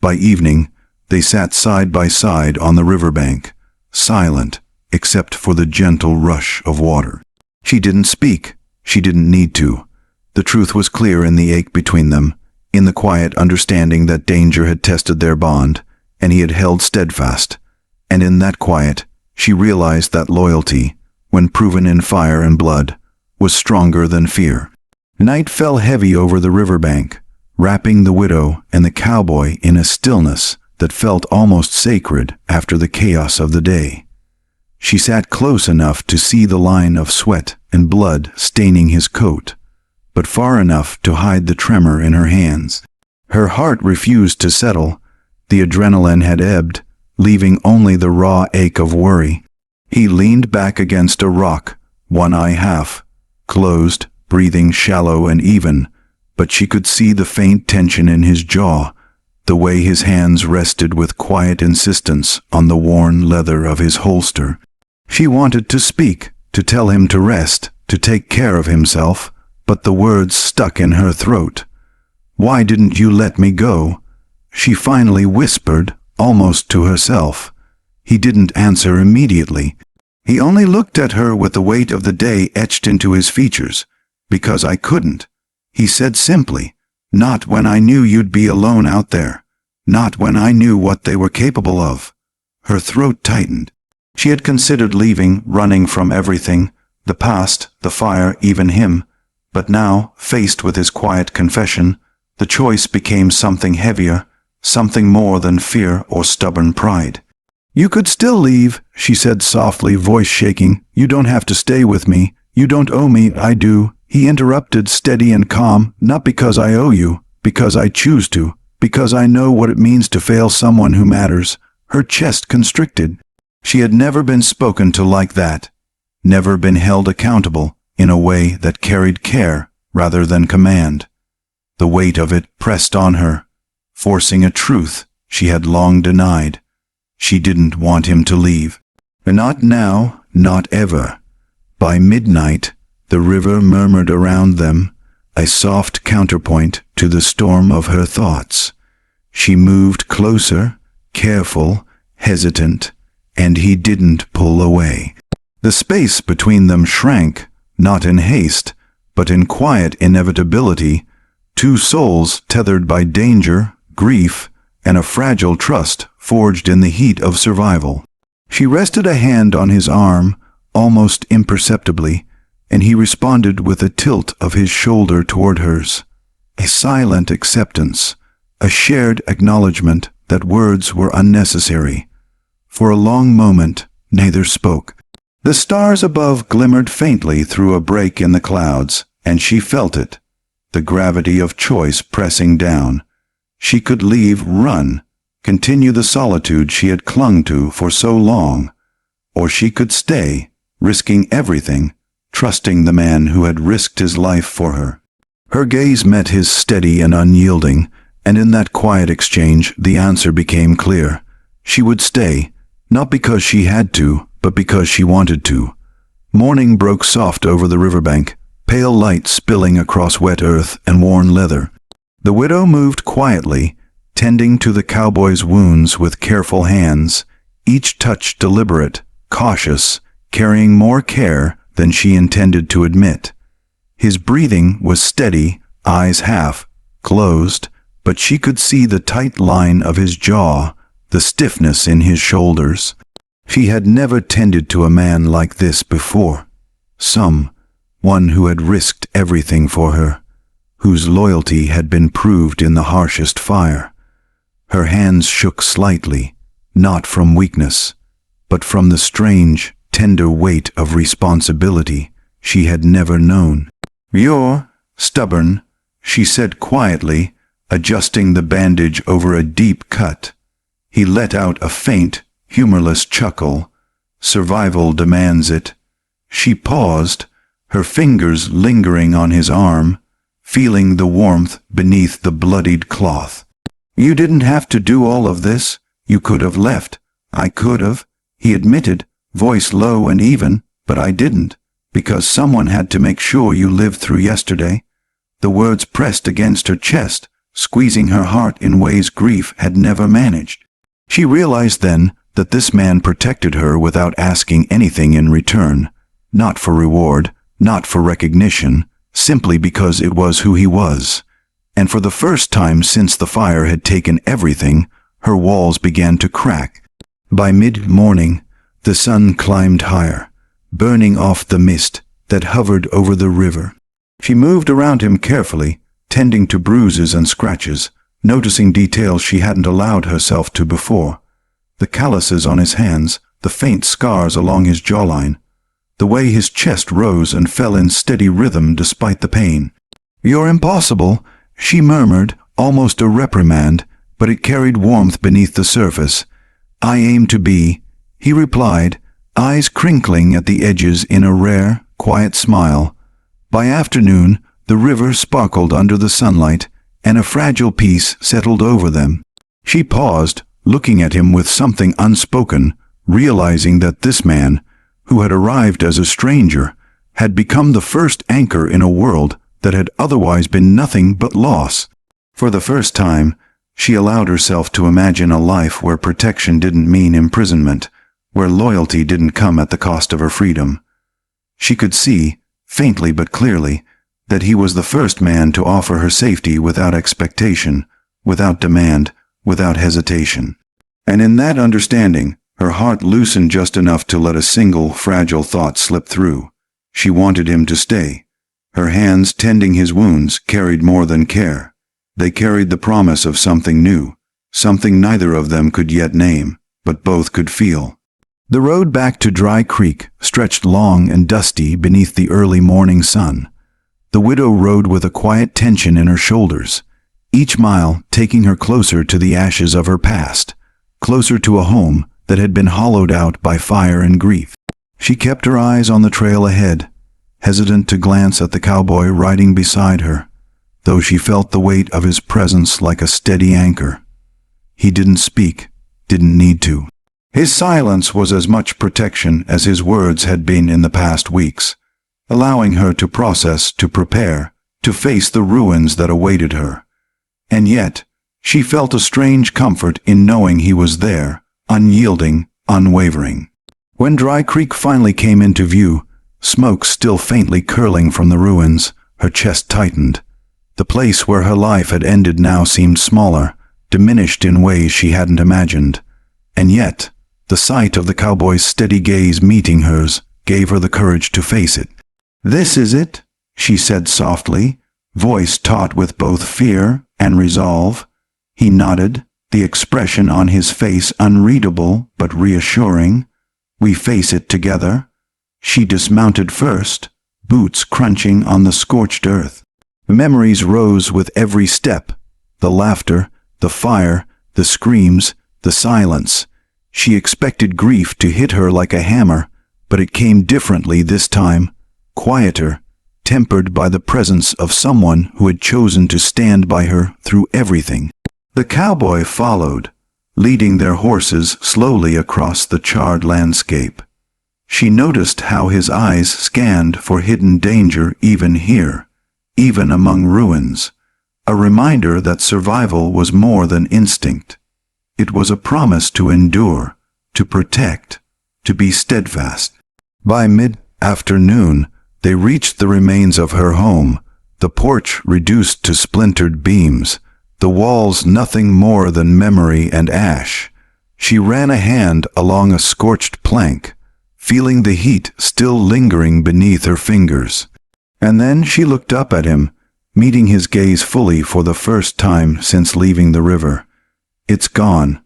By evening, they sat side by side on the riverbank, silent except for the gentle rush of water. She didn't speak. She didn't need to. The truth was clear in the ache between them, in the quiet understanding that danger had tested their bond, and he had held steadfast. And in that quiet, she realized that loyalty, when proven in fire and blood, was stronger than fear. Night fell heavy over the riverbank, wrapping the widow and the cowboy in a stillness that felt almost sacred after the chaos of the day. She sat close enough to see the line of sweat and blood staining his coat, but far enough to hide the tremor in her hands. Her heart refused to settle. The adrenaline had ebbed, leaving only the raw ache of worry. He leaned back against a rock, one eye half closed, breathing shallow and even, but she could see the faint tension in his jaw, the way his hands rested with quiet insistence on the worn leather of his holster. She wanted to speak, to tell him to rest, to take care of himself, but the words stuck in her throat. "Why didn't you let me go?" she finally whispered, almost to herself. He didn't answer immediately. He only looked at her with the weight of the day etched into his features. "Because I couldn't," he said simply. "Not when I knew you'd be alone out there. Not when I knew what they were capable of." Her throat tightened. She had considered leaving, running from everything, the past, the fire, even him. But now, faced with his quiet confession, the choice became something heavier, something more than fear or stubborn pride. "You could still leave," she said softly, voice shaking. "You don't have to stay with me. You don't owe me, I do." He interrupted, steady and calm. "Not because I owe you, because I choose to, because I know what it means to fail someone who matters." Her chest constricted. She had never been spoken to like that, never been held accountable in a way that carried care rather than command. The weight of it pressed on her, forcing a truth she had long denied. She didn't want him to leave. Not now, not ever. By midnight, the river murmured around them, a soft counterpoint to the storm of her thoughts. She moved closer, careful, hesitant, and he didn't pull away. The space between them shrank, not in haste, but in quiet inevitability, two souls tethered by danger, grief, and a fragile trust forged in the heat of survival. She rested a hand on his arm, almost imperceptibly, and he responded with a tilt of his shoulder toward hers. A silent acceptance, a shared acknowledgement that words were unnecessary. For a long moment, neither spoke. The stars above glimmered faintly through a break in the clouds, and she felt it, the gravity of choice pressing down. She could leave, run, continue the solitude she had clung to for so long, or she could stay, risking everything, trusting the man who had risked his life for her. Her gaze met his steady and unyielding, and in that quiet exchange the answer became clear. She would stay, not because she had to, but because she wanted to. Morning broke soft over the riverbank, pale light spilling across wet earth and worn leather. The widow moved quietly, tending to the cowboy's wounds with careful hands, each touch deliberate, cautious, carrying more care than she intended to admit. His breathing was steady, eyes half closed, but she could see the tight line of his jaw, the stiffness in his shoulders. She had never tended to a man like this before. One who had risked everything for her, whose loyalty had been proved in the harshest fire. Her hands shook slightly, not from weakness, but from the strange, tender weight of responsibility she had never known. "You're stubborn," she said quietly, adjusting the bandage over a deep cut. He let out a faint, humorless chuckle. "Survival demands it." She paused, her fingers lingering on his arm, feeling the warmth beneath the bloodied cloth. "You didn't have to do all of this. You could have left." "I could have," he admitted, voice low and even, "but I didn't, because someone had to make sure you lived through yesterday." The words pressed against her chest, squeezing her heart in ways grief had never managed. She realized then that this man protected her without asking anything in return, not for reward, not for recognition, simply because it was who he was. And for the first time since the fire had taken everything, her walls began to crack. By mid-morning, the sun climbed higher, burning off the mist that hovered over the river. She moved around him carefully, tending to bruises and scratches, noticing details she hadn't allowed herself to before. The calluses on his hands, the faint scars along his jawline, the way his chest rose and fell in steady rhythm despite the pain. "You're impossible," she murmured, almost a reprimand, but it carried warmth beneath the surface. "I aim to be," he replied, eyes crinkling at the edges in a rare, quiet smile. By afternoon, the river sparkled under the sunlight, and a fragile peace settled over them. She paused, looking at him with something unspoken, realizing that this man, who had arrived as a stranger, had become the first anchor in a world that had otherwise been nothing but loss. For the first time, she allowed herself to imagine a life where protection didn't mean imprisonment, where loyalty didn't come at the cost of her freedom. She could see, faintly but clearly, that he was the first man to offer her safety without expectation, without demand, without hesitation. And in that understanding, her heart loosened just enough to let a single, fragile thought slip through. She wanted him to stay. Her hands tending his wounds carried more than care. They carried the promise of something new, something neither of them could yet name, but both could feel. The road back to Dry Creek stretched long and dusty beneath the early morning sun. The widow rode with a quiet tension in her shoulders, each mile taking her closer to the ashes of her past, closer to a home that had been hollowed out by fire and grief. She kept her eyes on the trail ahead, hesitant to glance at the cowboy riding beside her, though she felt the weight of his presence like a steady anchor. He didn't speak, didn't need to. His silence was as much protection as his words had been in the past weeks, allowing her to process, to prepare, to face the ruins that awaited her. And yet, she felt a strange comfort in knowing he was there, unyielding, unwavering. When Dry Creek finally came into view, smoke still faintly curling from the ruins, her chest tightened. The place where her life had ended now seemed smaller, diminished in ways she hadn't imagined. And yet, the sight of the cowboy's steady gaze meeting hers gave her the courage to face it. "This is it," she said softly, voice taut with both fear and resolve. He nodded, the expression on his face unreadable but reassuring. "We face it together." She dismounted first, boots crunching on the scorched earth. Memories rose with every step, the laughter, the fire, the screams, the silence. She expected grief to hit her like a hammer, but it came differently this time, quieter, tempered by the presence of someone who had chosen to stand by her through everything. The cowboy followed, leading their horses slowly across the charred landscape. She noticed how his eyes scanned for hidden danger even here, even among ruins. A reminder that survival was more than instinct. It was a promise to endure, to protect, to be steadfast. By mid-afternoon, they reached the remains of her home, the porch reduced to splintered beams, the walls nothing more than memory and ash. She ran a hand along a scorched plank, feeling the heat still lingering beneath her fingers. And then she looked up at him, meeting his gaze fully for the first time since leaving the river. "It's gone,"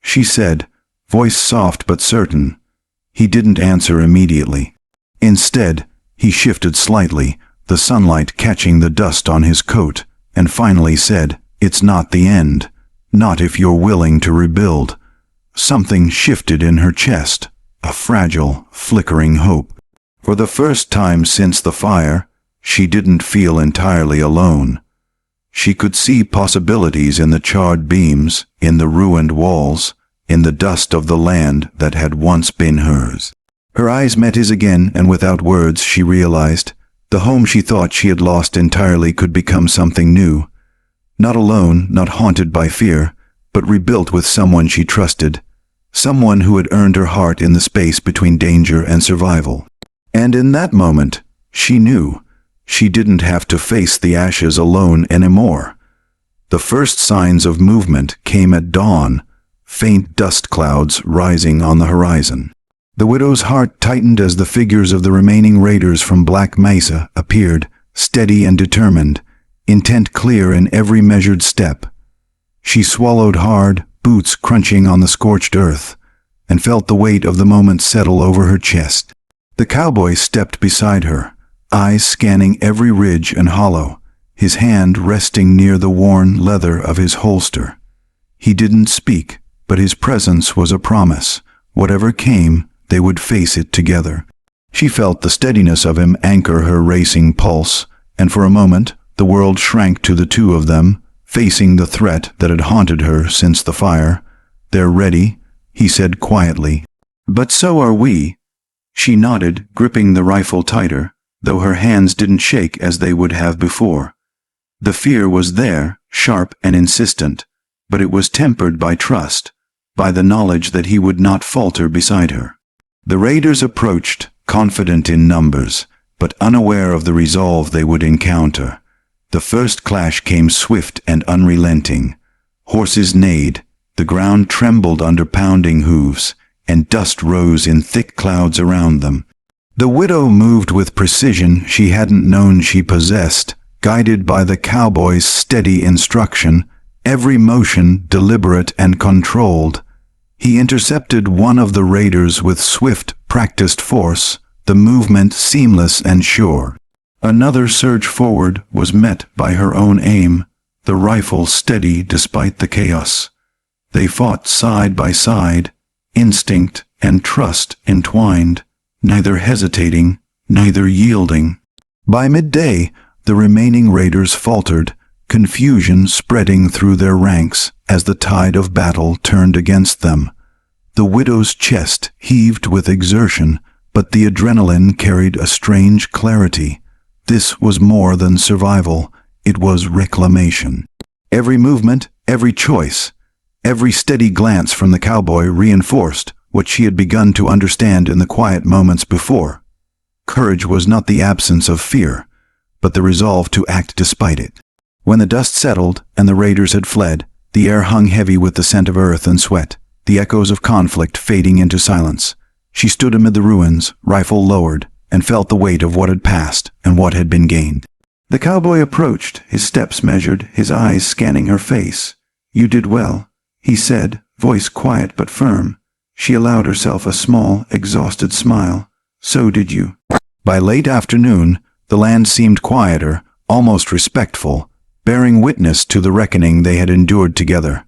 she said, voice soft but certain. He didn't answer immediately. Instead, he shifted slightly, the sunlight catching the dust on his coat, and finally said, "It's not the end. Not if you're willing to rebuild." Something shifted in her chest, a fragile, flickering hope. For the first time since the fire, she didn't feel entirely alone. She could see possibilities in the charred beams, in the ruined walls, in the dust of the land that had once been hers. Her eyes met his again, and without words she realized the home she thought she had lost entirely could become something new. Not alone, not haunted by fear, but rebuilt with someone she trusted, someone who had earned her heart in the space between danger and survival. And in that moment, she knew she didn't have to face the ashes alone anymore. The first signs of movement came at dawn, faint dust clouds rising on the horizon. The widow's heart tightened as the figures of the remaining raiders from Black Mesa appeared, steady and determined, intent clear in every measured step. She swallowed hard, boots crunching on the scorched earth, and felt the weight of the moment settle over her chest. The cowboy stepped beside her, eyes scanning every ridge and hollow, his hand resting near the worn leather of his holster. He didn't speak, but his presence was a promise. Whatever came, they would face it together. She felt the steadiness of him anchor her racing pulse, and for a moment the world shrank to the two of them, facing the threat that had haunted her since the fire. "They're ready," he said quietly. "But so are we." She nodded, gripping the rifle tighter, though her hands didn't shake as they would have before. The fear was there, sharp and insistent, but it was tempered by trust, by the knowledge that he would not falter beside her. The raiders approached, confident in numbers, but unaware of the resolve they would encounter. The first clash came swift and unrelenting. Horses neighed, the ground trembled under pounding hooves, and dust rose in thick clouds around them. The widow moved with precision she hadn't known she possessed, guided by the cowboy's steady instruction, every motion deliberate and controlled. He intercepted one of the raiders with swift, practiced force, the movement seamless and sure. Another surge forward was met by her own aim, the rifle steady despite the chaos. They fought side by side, instinct and trust entwined, neither hesitating, neither yielding. By midday, the remaining raiders faltered, confusion spreading through their ranks as the tide of battle turned against them. The widow's chest heaved with exertion, but the adrenaline carried a strange clarity. This was more than survival, it was reclamation. Every movement, every choice, every steady glance from the cowboy reinforced what she had begun to understand in the quiet moments before. Courage was not the absence of fear, but the resolve to act despite it. When the dust settled and the raiders had fled, the air hung heavy with the scent of earth and sweat, the echoes of conflict fading into silence. She stood amid the ruins, rifle lowered, and felt the weight of what had passed and what had been gained. The cowboy approached, his steps measured, his eyes scanning her face. "You did well," he said, voice quiet but firm. She allowed herself a small, exhausted smile. "So did you." By late afternoon, the land seemed quieter, almost respectful, bearing witness to the reckoning they had endured together.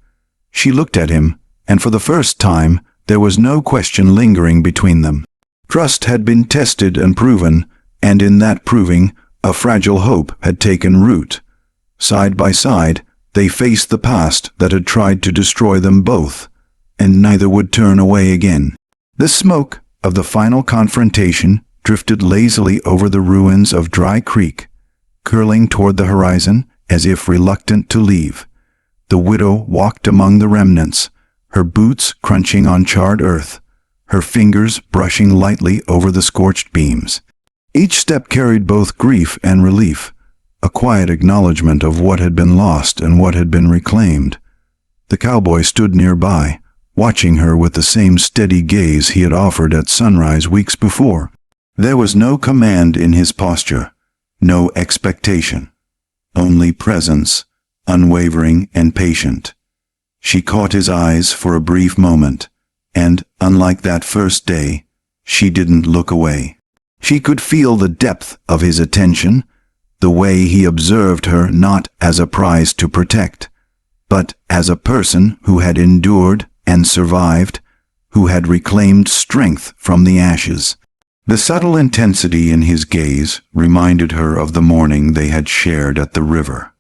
She looked at him, and for the first time, there was no question lingering between them. Trust had been tested and proven, and in that proving, a fragile hope had taken root. Side by side, they faced the past that had tried to destroy them both, and neither would turn away again. The smoke, of the final confrontation drifted lazily over the ruins of Dry Creek, curling toward the horizon as if reluctant to leave. The widow walked among the remnants, her boots crunching on charred earth, her fingers brushing lightly over the scorched beams. Each step carried both grief and relief, a quiet acknowledgement of what had been lost and what had been reclaimed. The cowboy stood nearby, watching her with the same steady gaze he had offered at sunrise weeks before. There was no command in his posture, no expectation, only presence, unwavering and patient. She caught his eyes for a brief moment, and, unlike that first day, she didn't look away. She could feel the depth of his attention, the way he observed her not as a prize to protect, but as a person who had endured and survived, who had reclaimed strength from the ashes. The subtle intensity in his gaze reminded her of the morning they had shared at the river,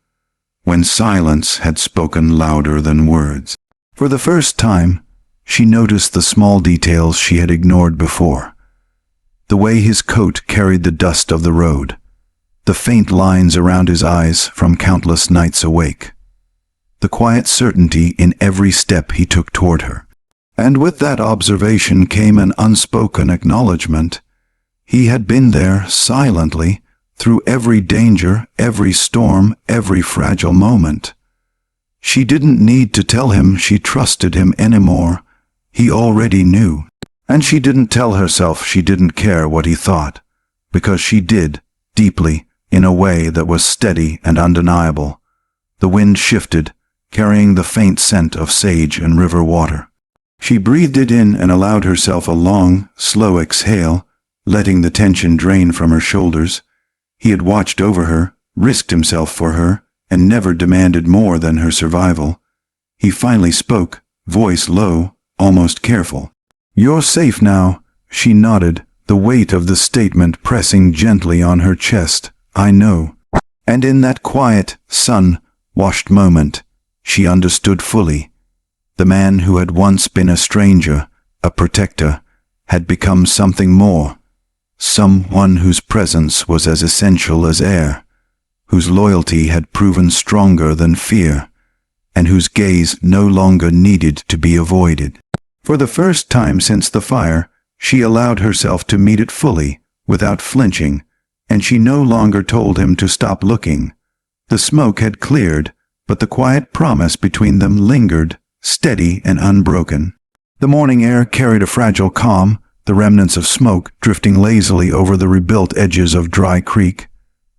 when silence had spoken louder than words. For the first time, she noticed the small details she had ignored before. The way his coat carried the dust of the road, the faint lines around his eyes from countless nights awake, the quiet certainty in every step he took toward her. And with that observation came an unspoken acknowledgement. He had been there silently, through every danger, every storm, every fragile moment. She didn't need to tell him she trusted him anymore. He already knew. And she didn't tell herself she didn't care what he thought, because she did, deeply, in a way that was steady and undeniable. The wind shifted, carrying the faint scent of sage and river water. She breathed it in and allowed herself a long, slow exhale, letting the tension drain from her shoulders. He had watched over her, risked himself for her, and never demanded more than her survival. He finally spoke, voice low, almost careful. "You're safe now," she nodded, the weight of the statement pressing gently on her chest. "I know." And in that quiet, sun-washed moment, she understood fully. The man who had once been a stranger, a protector, had become something more. Someone whose presence was as essential as air, whose loyalty had proven stronger than fear, and whose gaze no longer needed to be avoided. For the first time since the fire, she allowed herself to meet it fully, without flinching, and she no longer told him to stop looking. The smoke had cleared, but the quiet promise between them lingered, steady and unbroken. The morning air carried a fragile calm, the remnants of smoke drifting lazily over the rebuilt edges of Dry Creek.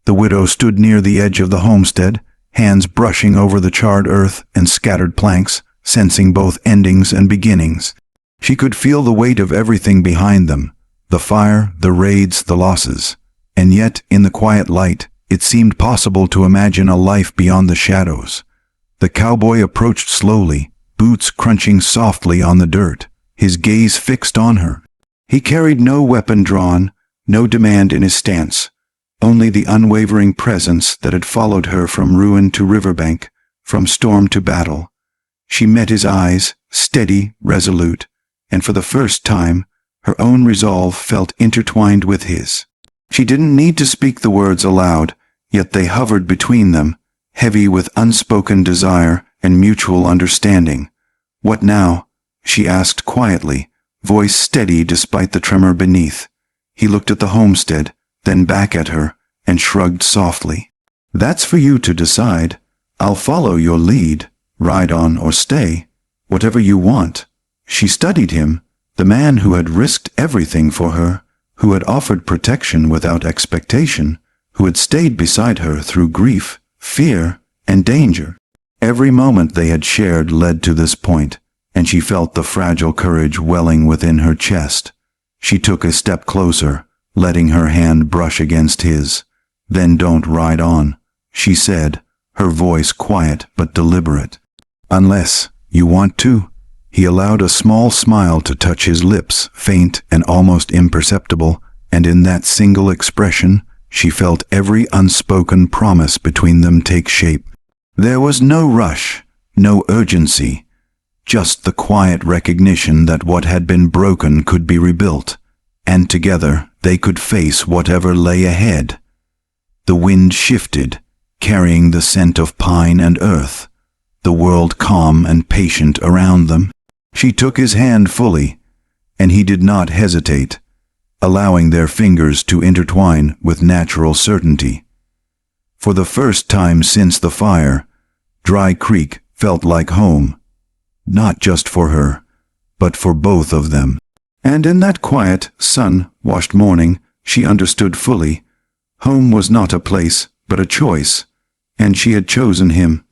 The widow stood near the edge of the homestead, hands brushing over the charred earth and scattered planks, sensing both endings and beginnings. She could feel the weight of everything behind them, the fire, the raids, the losses. And yet, in the quiet light, it seemed possible to imagine a life beyond the shadows. The cowboy approached slowly, boots crunching softly on the dirt, his gaze fixed on her. He carried no weapon drawn, no demand in his stance, only the unwavering presence that had followed her from ruin to riverbank, from storm to battle. She met his eyes, steady, resolute, and for the first time, her own resolve felt intertwined with his. She didn't need to speak the words aloud, yet they hovered between them, heavy with unspoken desire and mutual understanding. "What now?" she asked quietly, voice steady despite the tremor beneath. He looked at the homestead, then back at her, and shrugged softly. "That's for you to decide. I'll follow your lead, ride on or stay, whatever you want." She studied him, the man who had risked everything for her, who had offered protection without expectation, who had stayed beside her through grief, fear, and danger. Every moment they had shared led to this point, and she felt the fragile courage welling within her chest. She took a step closer, letting her hand brush against his. "Then don't ride on," she said, her voice quiet but deliberate. "Unless you want to." He allowed a small smile to touch his lips, faint and almost imperceptible, and in that single expression, she felt every unspoken promise between them take shape. There was no rush, no urgency, just the quiet recognition that what had been broken could be rebuilt, and together they could face whatever lay ahead. The wind shifted, carrying the scent of pine and earth, the world calm and patient around them. She took his hand fully, and he did not hesitate, allowing their fingers to intertwine with natural certainty. For the first time since the fire, Dry Creek felt like home, not just for her, but for both of them. And in that quiet, sun-washed morning, she understood fully. Home was not a place, but a choice, and she had chosen him.